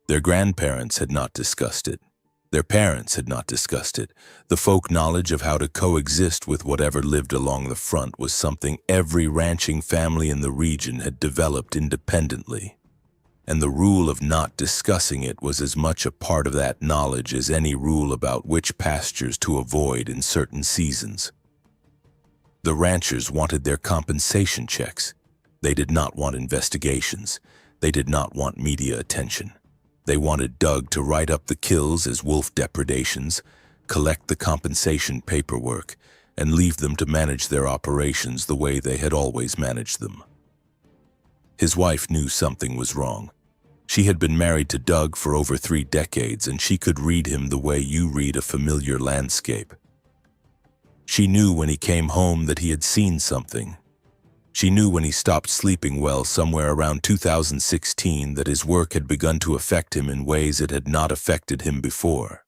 Their grandparents had not discussed it. Their parents had not discussed it. The folk knowledge of how to coexist with whatever lived along the front was something every ranching family in the region had developed independently. And the rule of not discussing it was as much a part of that knowledge as any rule about which pastures to avoid in certain seasons. The ranchers wanted their compensation checks. They did not want investigations. They did not want media attention. They wanted Doug to write up the kills as wolf depredations, collect the compensation paperwork, and leave them to manage their operations the way they had always managed them. His wife knew something was wrong. She had been married to Doug for over 3 decades, and she could read him the way you read a familiar landscape. She knew when he came home that he had seen something. She knew when he stopped sleeping well somewhere around 2016 that his work had begun to affect him in ways it had not affected him before.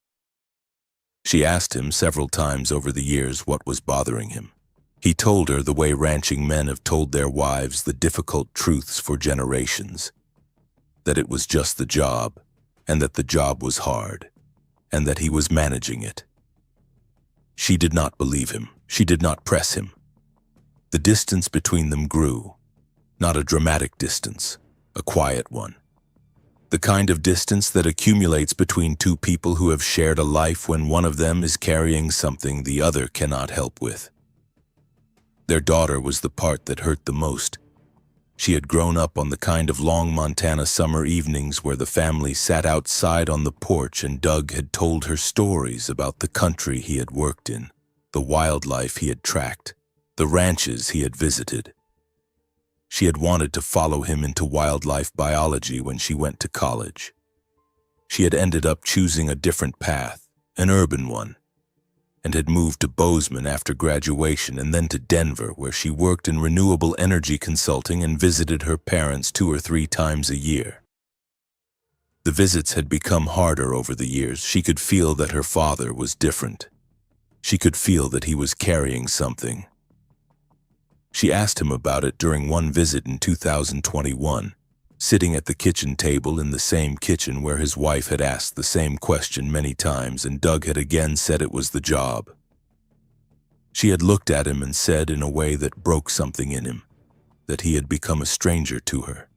She asked him several times over the years what was bothering him. He told her the way ranching men have told their wives the difficult truths for generations. That it was just the job, and that the job was hard, and that he was managing it. She did not believe him. She did not press him. The distance between them grew, not a dramatic distance, a quiet one. The kind of distance that accumulates between two people who have shared a life when one of them is carrying something the other cannot help with. Their daughter was the part that hurt the most. She had grown up on the kind of long Montana summer evenings where the family sat outside on the porch and Doug had told her stories about the country he had worked in, the wildlife he had tracked, the ranches he had visited. She had wanted to follow him into wildlife biology when she went to college. She had ended up choosing a different path, an urban one, and had moved to Bozeman after graduation and then to Denver, where she worked in renewable energy consulting and visited her parents 2 or 3 times a year. The visits had become harder over the years. She could feel that her father was different. She could feel that he was carrying something. She asked him about it during one visit in 2021, sitting at the kitchen table in the same kitchen where his wife had asked the same question many times, and Doug had again said it was the job. She had looked at him and said in a way that broke something in him, that he had become a stranger to her.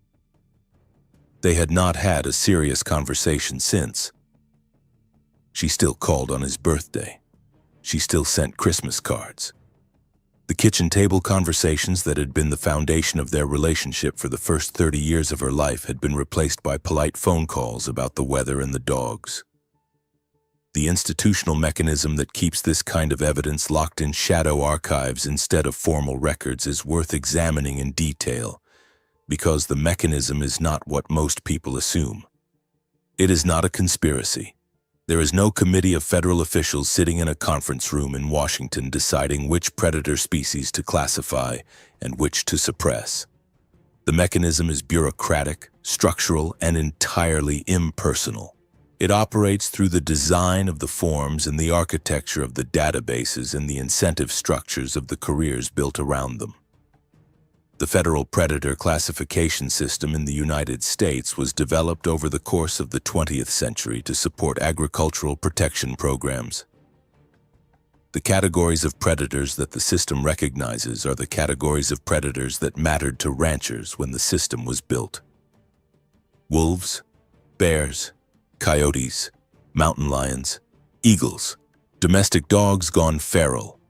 They had not had a serious conversation since. She still called on his birthday. She still sent Christmas cards. The kitchen table conversations that had been the foundation of their relationship for the first 30 years of her life had been replaced by polite phone calls about the weather and the dogs. The institutional mechanism that keeps this kind of evidence locked in shadow archives instead of formal records is worth examining in detail, because the mechanism is not what most people assume. It is not a conspiracy. There is no committee of federal officials sitting in a conference room in Washington deciding which predator species to classify and which to suppress. The mechanism is bureaucratic, structural, and entirely impersonal. It operates through the design of the forms and the architecture of the databases and the incentive structures of the careers built around them. The federal predator classification system in the United States was developed over the course of the 20th century to support agricultural protection programs. The categories of predators that the system recognizes are the categories of predators that mattered to ranchers when the system was built. Wolves, bears, coyotes, mountain lions, eagles, domestic dogs gone feral.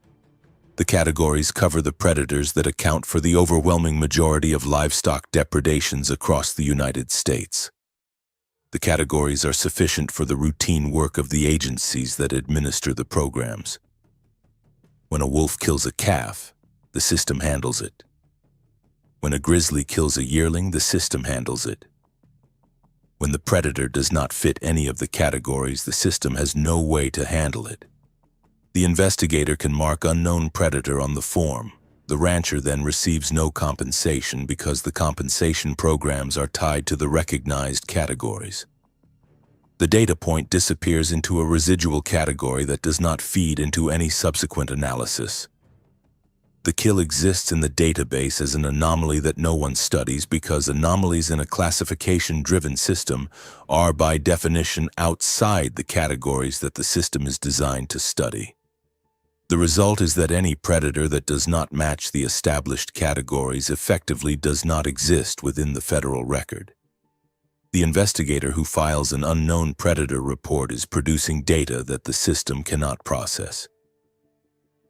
The categories cover the predators that account for the overwhelming majority of livestock depredations across the United States. The categories are sufficient for the routine work of the agencies that administer the programs. When a wolf kills a calf, the system handles it. When a grizzly kills a yearling, the system handles it. When the predator does not fit any of the categories, the system has no way to handle it. The investigator can mark unknown predator on the form. The rancher then receives no compensation because the compensation programs are tied to the recognized categories. The data point disappears into a residual category that does not feed into any subsequent analysis. The kill exists in the database as an anomaly that no one studies because anomalies in a classification-driven system are by definition outside the categories that the system is designed to study. The result is that any predator that does not match the established categories effectively does not exist within the federal record. The investigator who files an unknown predator report is producing data that the system cannot process.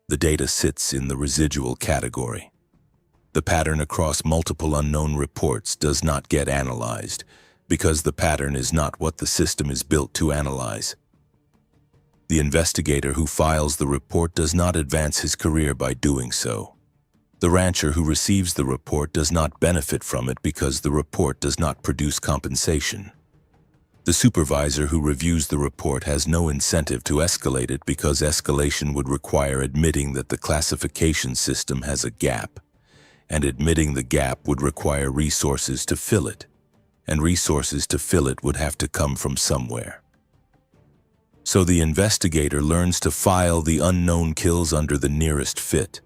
The data sits in the residual category. The pattern across multiple unknown reports does not get analyzed because the pattern is not what the system is built to analyze. The investigator who files the report does not advance his career by doing so. The rancher who receives the report does not benefit from it because the report does not produce compensation. The supervisor who reviews the report has no incentive to escalate it because escalation would require admitting that the classification system has a gap, and admitting the gap would require resources to fill it, and resources to fill it would have to come from somewhere. So the investigator learns to file the unknown kills under the nearest fit.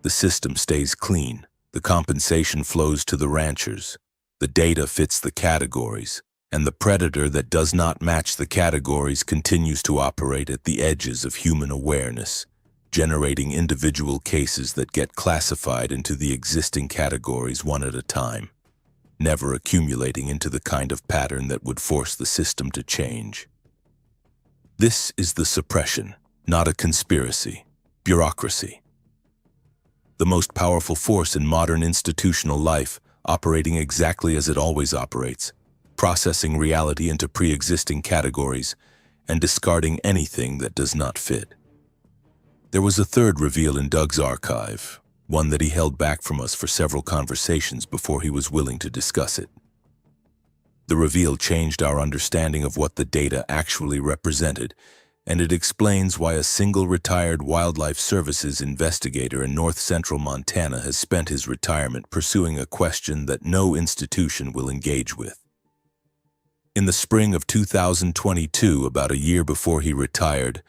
The system stays clean. The compensation flows to the ranchers. The data fits the categories. And the predator that does not match the categories continues to operate at the edges of human awareness, generating individual cases that get classified into the existing categories one at a time. never accumulating into the kind of pattern that would force the system to change. This is the suppression, not a conspiracy, bureaucracy. The most powerful force in modern institutional life, operating exactly as it always operates, processing reality into pre-existing categories and discarding anything that does not fit. There was a third reveal in Doug's archive, one that he held back from us for several conversations before he was willing to discuss it. The reveal changed our understanding of what the data actually represented, and it explains why a single retired wildlife services investigator in north-central Montana has spent his retirement pursuing a question that no institution will engage with. In the spring of 2022, about a year before he retired,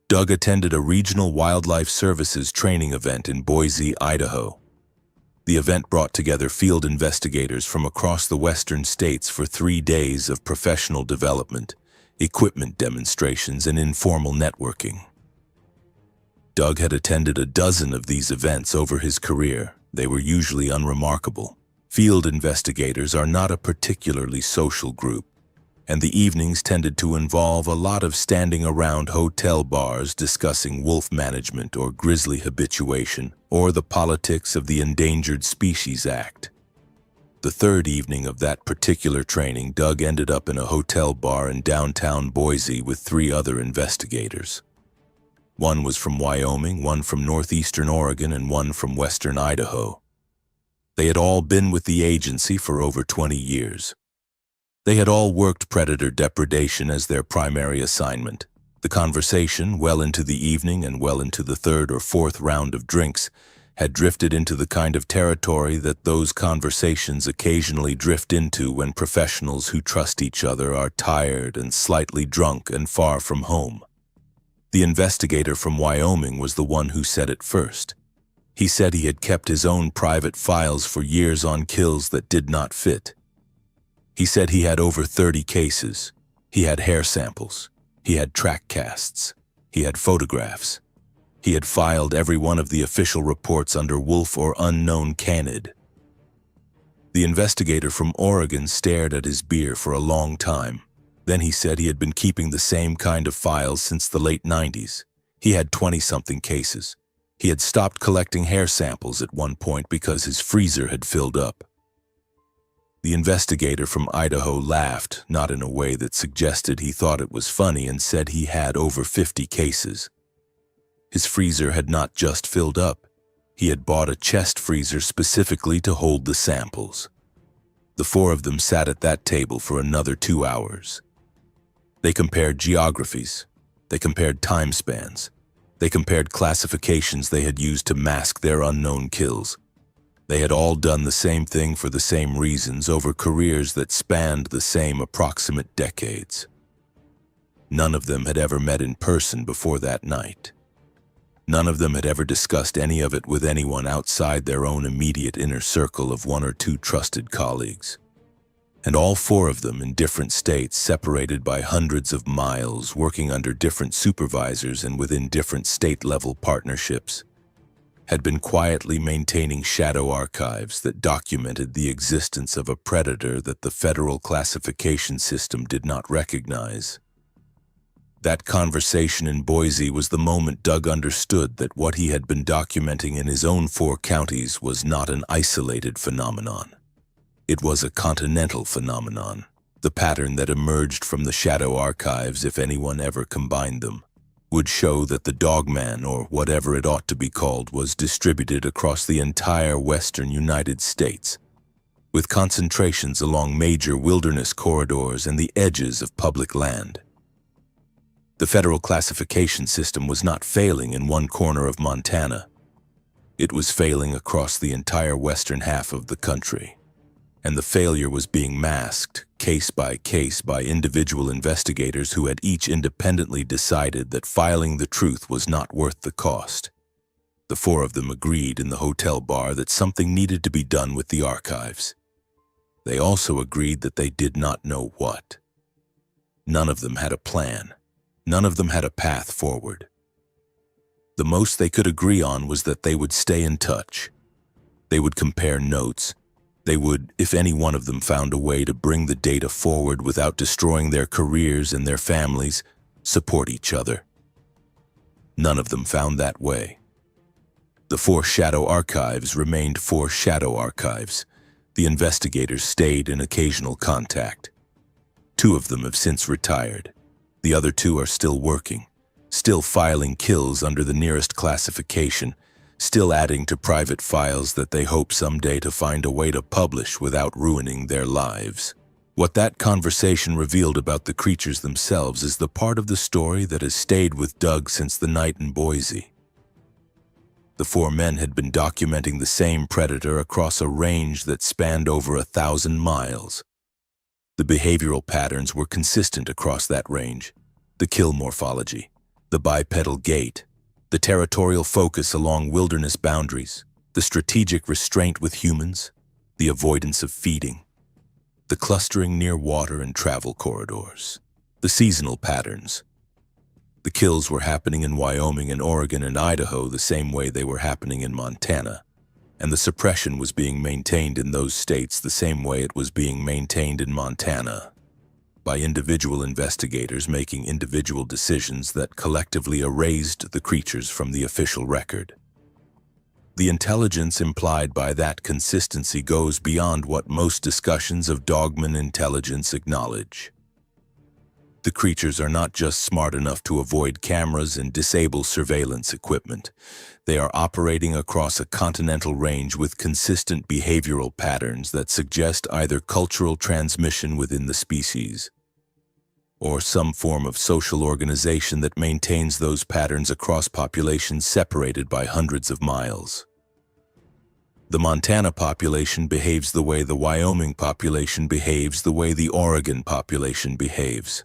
Doug attended a regional wildlife services training event in Boise, Idaho. The event brought together field investigators from across the western states for 3 days of professional development, equipment demonstrations, and informal networking. Doug had attended a dozen of these events over his career. They were usually unremarkable. Field investigators are not a particularly social group, and the evenings tended to involve a lot of standing around hotel bars discussing wolf management or grizzly habituation or the politics of the Endangered Species Act. The third evening of that particular training, Doug ended up in a hotel bar in downtown Boise with 3 other investigators. One was from Wyoming, one from northeastern Oregon, and one from western Idaho. They had all been with the agency for over 20 years. They had all worked predator depredation as their primary assignment. The conversation, well into the evening and well into the 3rd or 4th round of drinks, had drifted into the kind of territory that those conversations occasionally drift into when professionals who trust each other are tired and slightly drunk and far from home. The investigator from Wyoming was the one who said it first. He said he had kept his own private files for years on kills that did not fit. He said he had over 30 cases. He had hair samples. He had track casts. He had photographs. He had filed every one of the official reports under wolf or unknown canid. The investigator from Oregon stared at his beer for a long time. Then he said he had been keeping the same kind of files since the late 90s. He had 20-something cases. He had stopped collecting hair samples at one point because his freezer had filled up. The investigator from Idaho laughed, not in a way that suggested he thought it was funny, and said he had over 50 cases. His freezer had not just filled up. He had bought a chest freezer specifically to hold the samples. The 4 of them sat at that table for another 2 hours. They compared geographies. They compared time spans. They compared classifications they had used to mask their unknown kills. They had all done the same thing for the same reasons over careers that spanned the same approximate decades. None of them had ever met in person before that night. None of them had ever discussed any of it with anyone outside their own immediate inner circle of 1 or 2 trusted colleagues. And all 4 of them in different states, separated by hundreds of miles, working under different supervisors and within different state-level partnerships, had been quietly maintaining shadow archives that documented the existence of a predator that the federal classification system did not recognize. That conversation in Boise was the moment Doug understood that what he had been documenting in his own 4 counties was not an isolated phenomenon. It was a continental phenomenon, the pattern that emerged from the shadow archives, if anyone ever combined them, would show that the DOGMAN, or whatever it ought to be called, was distributed across the entire western United States, with concentrations along major wilderness corridors and the edges of public land. The federal classification system was not failing in one corner of Montana. It was failing across the entire western half of the country, and the failure was being masked, case by case, by individual investigators who had each independently decided that filing the truth was not worth the cost. The 4 of them agreed in the hotel bar that something needed to be done with the archives. They also agreed that they did not know what. None of them had a plan. None of them had a path forward. The most they could agree on was that they would stay in touch. They would compare notes. They would, if any one of them found a way to bring the data forward without destroying their careers and their families, support each other. None of them found that way. The 4 shadow archives remained 4 shadow archives. The investigators stayed in occasional contact. 2 of them have since retired. The other 2 are still working, still filing kills under the nearest classification, still adding to private files that they hope someday to find a way to publish without ruining their lives. What that conversation revealed about the creatures themselves is the part of the story that has stayed with Doug since the night in Boise. The 4 men had been documenting the same predator across a range that spanned over 1,000 miles. The behavioral patterns were consistent across that range. The kill morphology, the bipedal gait, the territorial focus along wilderness boundaries, the strategic restraint with humans, the avoidance of feeding, the clustering near water and travel corridors, the seasonal patterns. The kills were happening in Wyoming and Oregon and Idaho the same way they were happening in Montana, and the suppression was being maintained in those states the same way it was being maintained in Montana, by individual investigators making individual decisions that collectively erased the creatures from the official record. The intelligence implied by that consistency goes beyond what most discussions of dogman intelligence acknowledge. The creatures are not just smart enough to avoid cameras and disable surveillance equipment. They are operating across a continental range with consistent behavioral patterns that suggest either cultural transmission within the species or some form of social organization that maintains those patterns across populations separated by hundreds of miles. The Montana population behaves the way the Wyoming population behaves, the way the Oregon population behaves.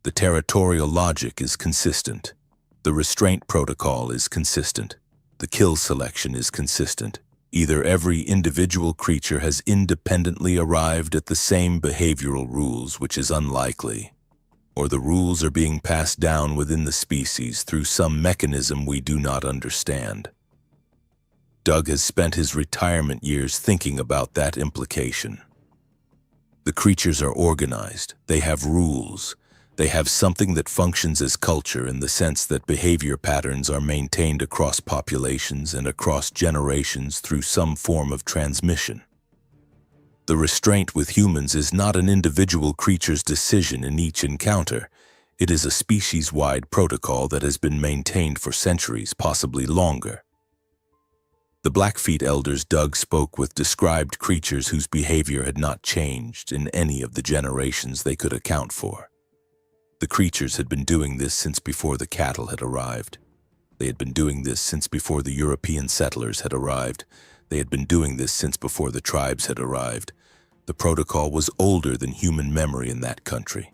The territorial logic is consistent. The restraint protocol is consistent. The kill selection is consistent. Either every individual creature has independently arrived at the same behavioral rules, which is unlikely, or the rules are being passed down within the species through some mechanism we do not understand. Doug has spent his retirement years thinking about that implication. The creatures are organized. They have rules. They have something that functions as culture in the sense that behavior patterns are maintained across populations and across generations through some form of transmission. The restraint with humans is not an individual creature's decision in each encounter. It is a species-wide protocol that has been maintained for centuries, possibly longer. The Blackfeet elders Doug spoke with described creatures whose behavior had not changed in any of the generations they could account for. The creatures had been doing this since before the cattle had arrived. They had been doing this since before the European settlers had arrived. They had been doing this since before the tribes had arrived. The protocol was older than human memory in that country.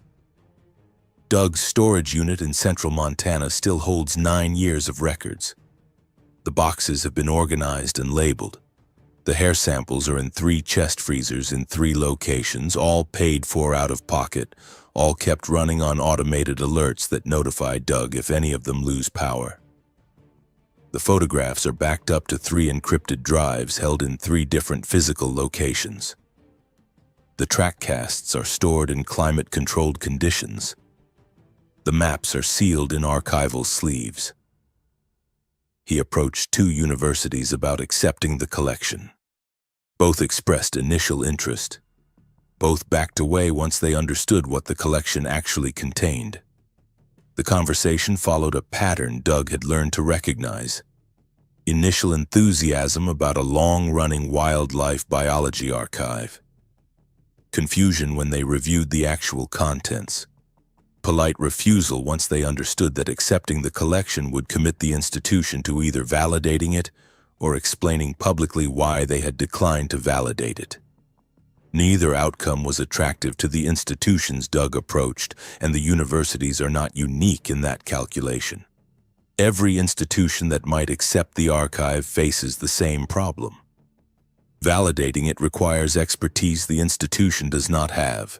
Doug's storage unit in central Montana still holds 9 years of records. The boxes have been organized and labeled. The hair samples are in 3 chest freezers in 3 locations, all paid for out of pocket, all kept running on automated alerts that notify Doug if any of them lose power. The photographs are backed up to 3 encrypted drives held in 3 different physical locations. The track casts are stored in climate-controlled conditions. The maps are sealed in archival sleeves. He approached 2 universities about accepting the collection. Both expressed initial interest. Both backed away once they understood what the collection actually contained. The conversation followed a pattern Doug had learned to recognize. Initial enthusiasm about a long-running wildlife biology archive. Confusion when they reviewed the actual contents. Polite refusal once they understood that accepting the collection would commit the institution to either validating it or explaining publicly why they had declined to validate it. Neither outcome was attractive to the institutions Doug approached, and the universities are not unique in that calculation. Every institution that might accept the archive faces the same problem. Validating it requires expertise the institution does not have.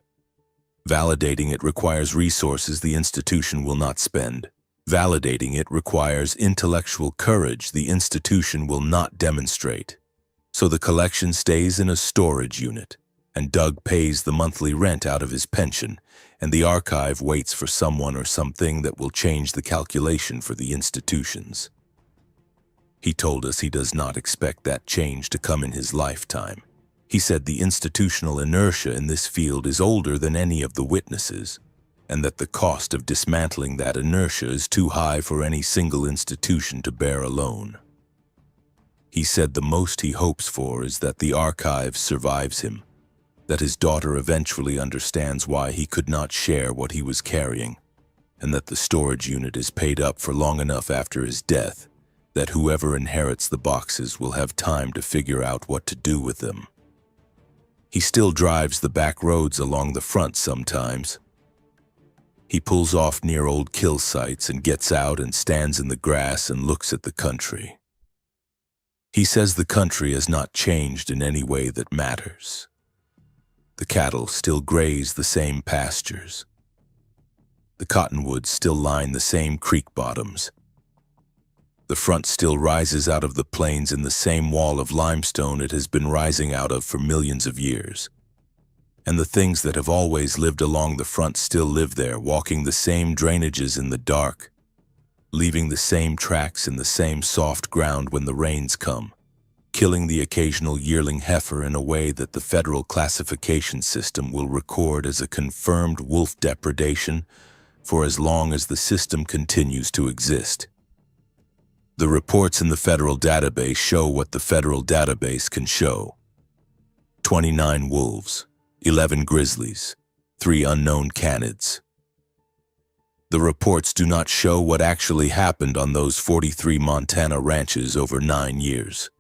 Validating it requires resources the institution will not spend. Validating it requires intellectual courage the institution will not demonstrate. So the collection stays in a storage unit, and Doug pays the monthly rent out of his pension, and the archive waits for someone or something that will change the calculation for the institutions. He told us he does not expect that change to come in his lifetime. He said the institutional inertia in this field is older than any of the witnesses, and that the cost of dismantling that inertia is too high for any single institution to bear alone. He said the most he hopes for is that the archive survives him, that his daughter eventually understands why he could not share what he was carrying, and that the storage unit is paid up for long enough after his death that whoever inherits the boxes will have time to figure out what to do with them. He still drives the back roads along the front sometimes. He pulls off near old kill sites and gets out and stands in the grass and looks at the country. He says the country has not changed in any way that matters. The cattle still graze the same pastures. The cottonwoods still line the same creek bottoms. The front still rises out of the plains in the same wall of limestone it has been rising out of for millions of years. And the things that have always lived along the front still live there, walking the same drainages in the dark, leaving the same tracks in the same soft ground when the rains come, killing the occasional yearling heifer in a way that the federal classification system will record as a confirmed wolf depredation for as long as the system continues to exist. The reports in the federal database show what the federal database can show. 29 wolves, 11 grizzlies, 3 unknown canids. The reports do not show what actually happened on those 43 Montana ranches over 9 years.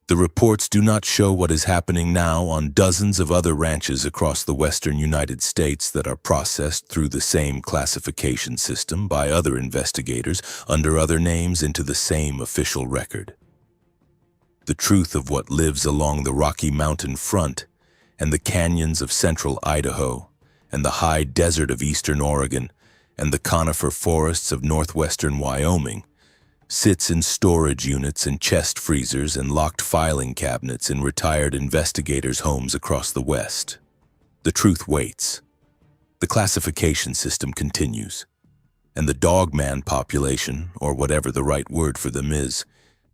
The reports do not show what is happening now on dozens of other ranches across the western United States that are processed through the same classification system by other investigators under other names into the same official record. The truth of what lives along the Rocky Mountain front and the canyons of central Idaho and the high desert of eastern Oregon and the conifer forests of northwestern Wyoming sits in storage units and chest freezers and locked filing cabinets in retired investigators' homes across the West. The truth waits. The classification system continues, and the DOGMAN population, or whatever the right word for them is,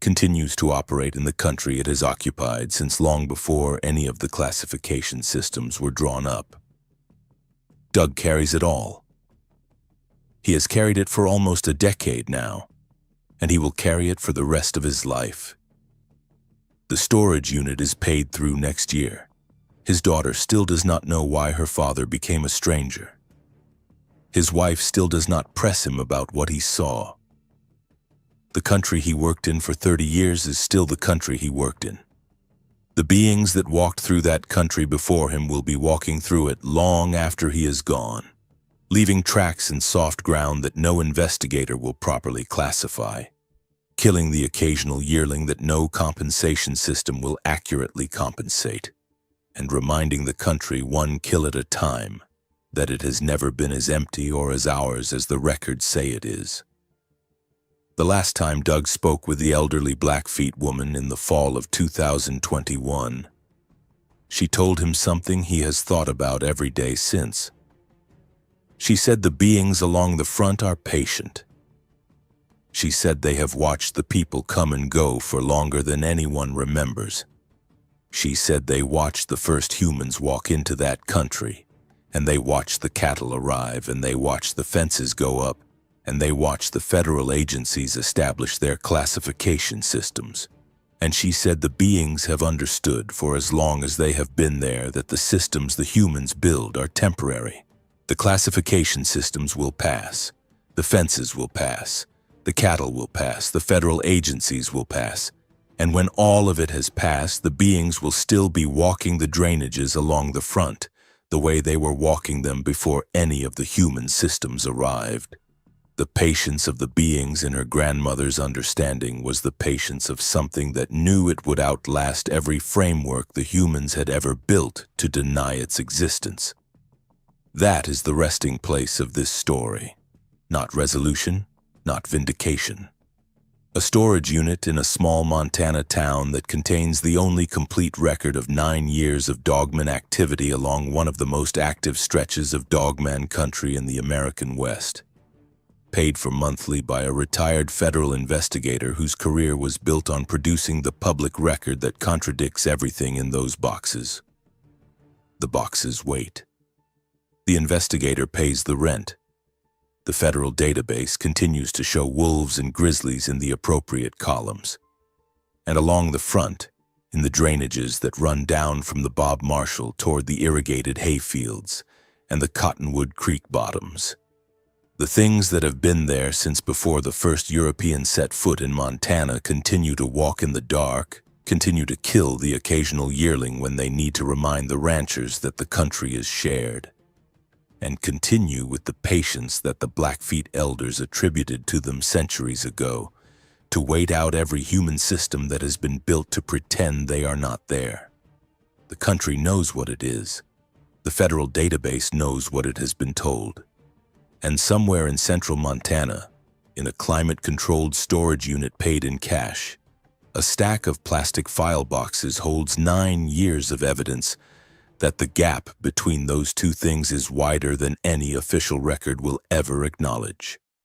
continues to operate in the country it has occupied since long before any of the classification systems were drawn up. Doug carries it all. He has carried it for almost a decade now, and he will carry it for the rest of his life. The storage unit is paid through next year. His daughter still does not know why her father became a stranger. His wife still does not press him about what he saw. The country he worked in for 30 years is still the country he worked in. The beings that walked through that country before him will be walking through it long after he is gone, leaving tracks in soft ground that no investigator will properly classify, killing the occasional yearling that no compensation system will accurately compensate, and reminding the country one kill at a time that it has never been as empty or as ours as the records say it is. The last time Doug spoke with the elderly Blackfeet woman in the fall of 2021, she told him something he has thought about every day since. She said the beings along the front are patient. She said they have watched the people come and go for longer than anyone remembers. She said they watched the first humans walk into that country, and they watched the cattle arrive, and they watched the fences go up, and they watched the federal agencies establish their classification systems. And she said the beings have understood for as long as they have been there that the systems the humans build are temporary. The classification systems will pass. The fences will pass. The cattle will pass. The federal agencies will pass. And when all of it has passed, the beings will still be walking the drainages along the front, the way they were walking them before any of the human systems arrived. The patience of the beings in her grandmother's understanding was the patience of something that knew it would outlast every framework the humans had ever built to deny its existence. That is the resting place of this story. Not resolution, not vindication. A storage unit in a small Montana town that contains the only complete record of 9 years of dogman activity along one of the most active stretches of dogman country in the American West. Paid for monthly by a retired federal investigator whose career was built on producing the public record that contradicts everything in those boxes. The boxes wait. The investigator pays the rent. The federal database continues to show wolves and grizzlies in the appropriate columns. And along the front, in the drainages that run down from the Bob Marshall toward the irrigated hayfields and the Cottonwood Creek bottoms. The things that have been there since before the first European set foot in Montana continue to walk in the dark, continue to kill the occasional yearling when they need to remind the ranchers that the country is shared, and continue with the patience that the Blackfeet elders attributed to them centuries ago, to wait out every human system that has been built to pretend they are not there. The country knows what it is. The federal database knows what it has been told. And somewhere in central Montana, in a climate-controlled storage unit paid in cash, a stack of plastic file boxes holds 9 years of evidence that the gap between those two things is wider than any official record will ever acknowledge.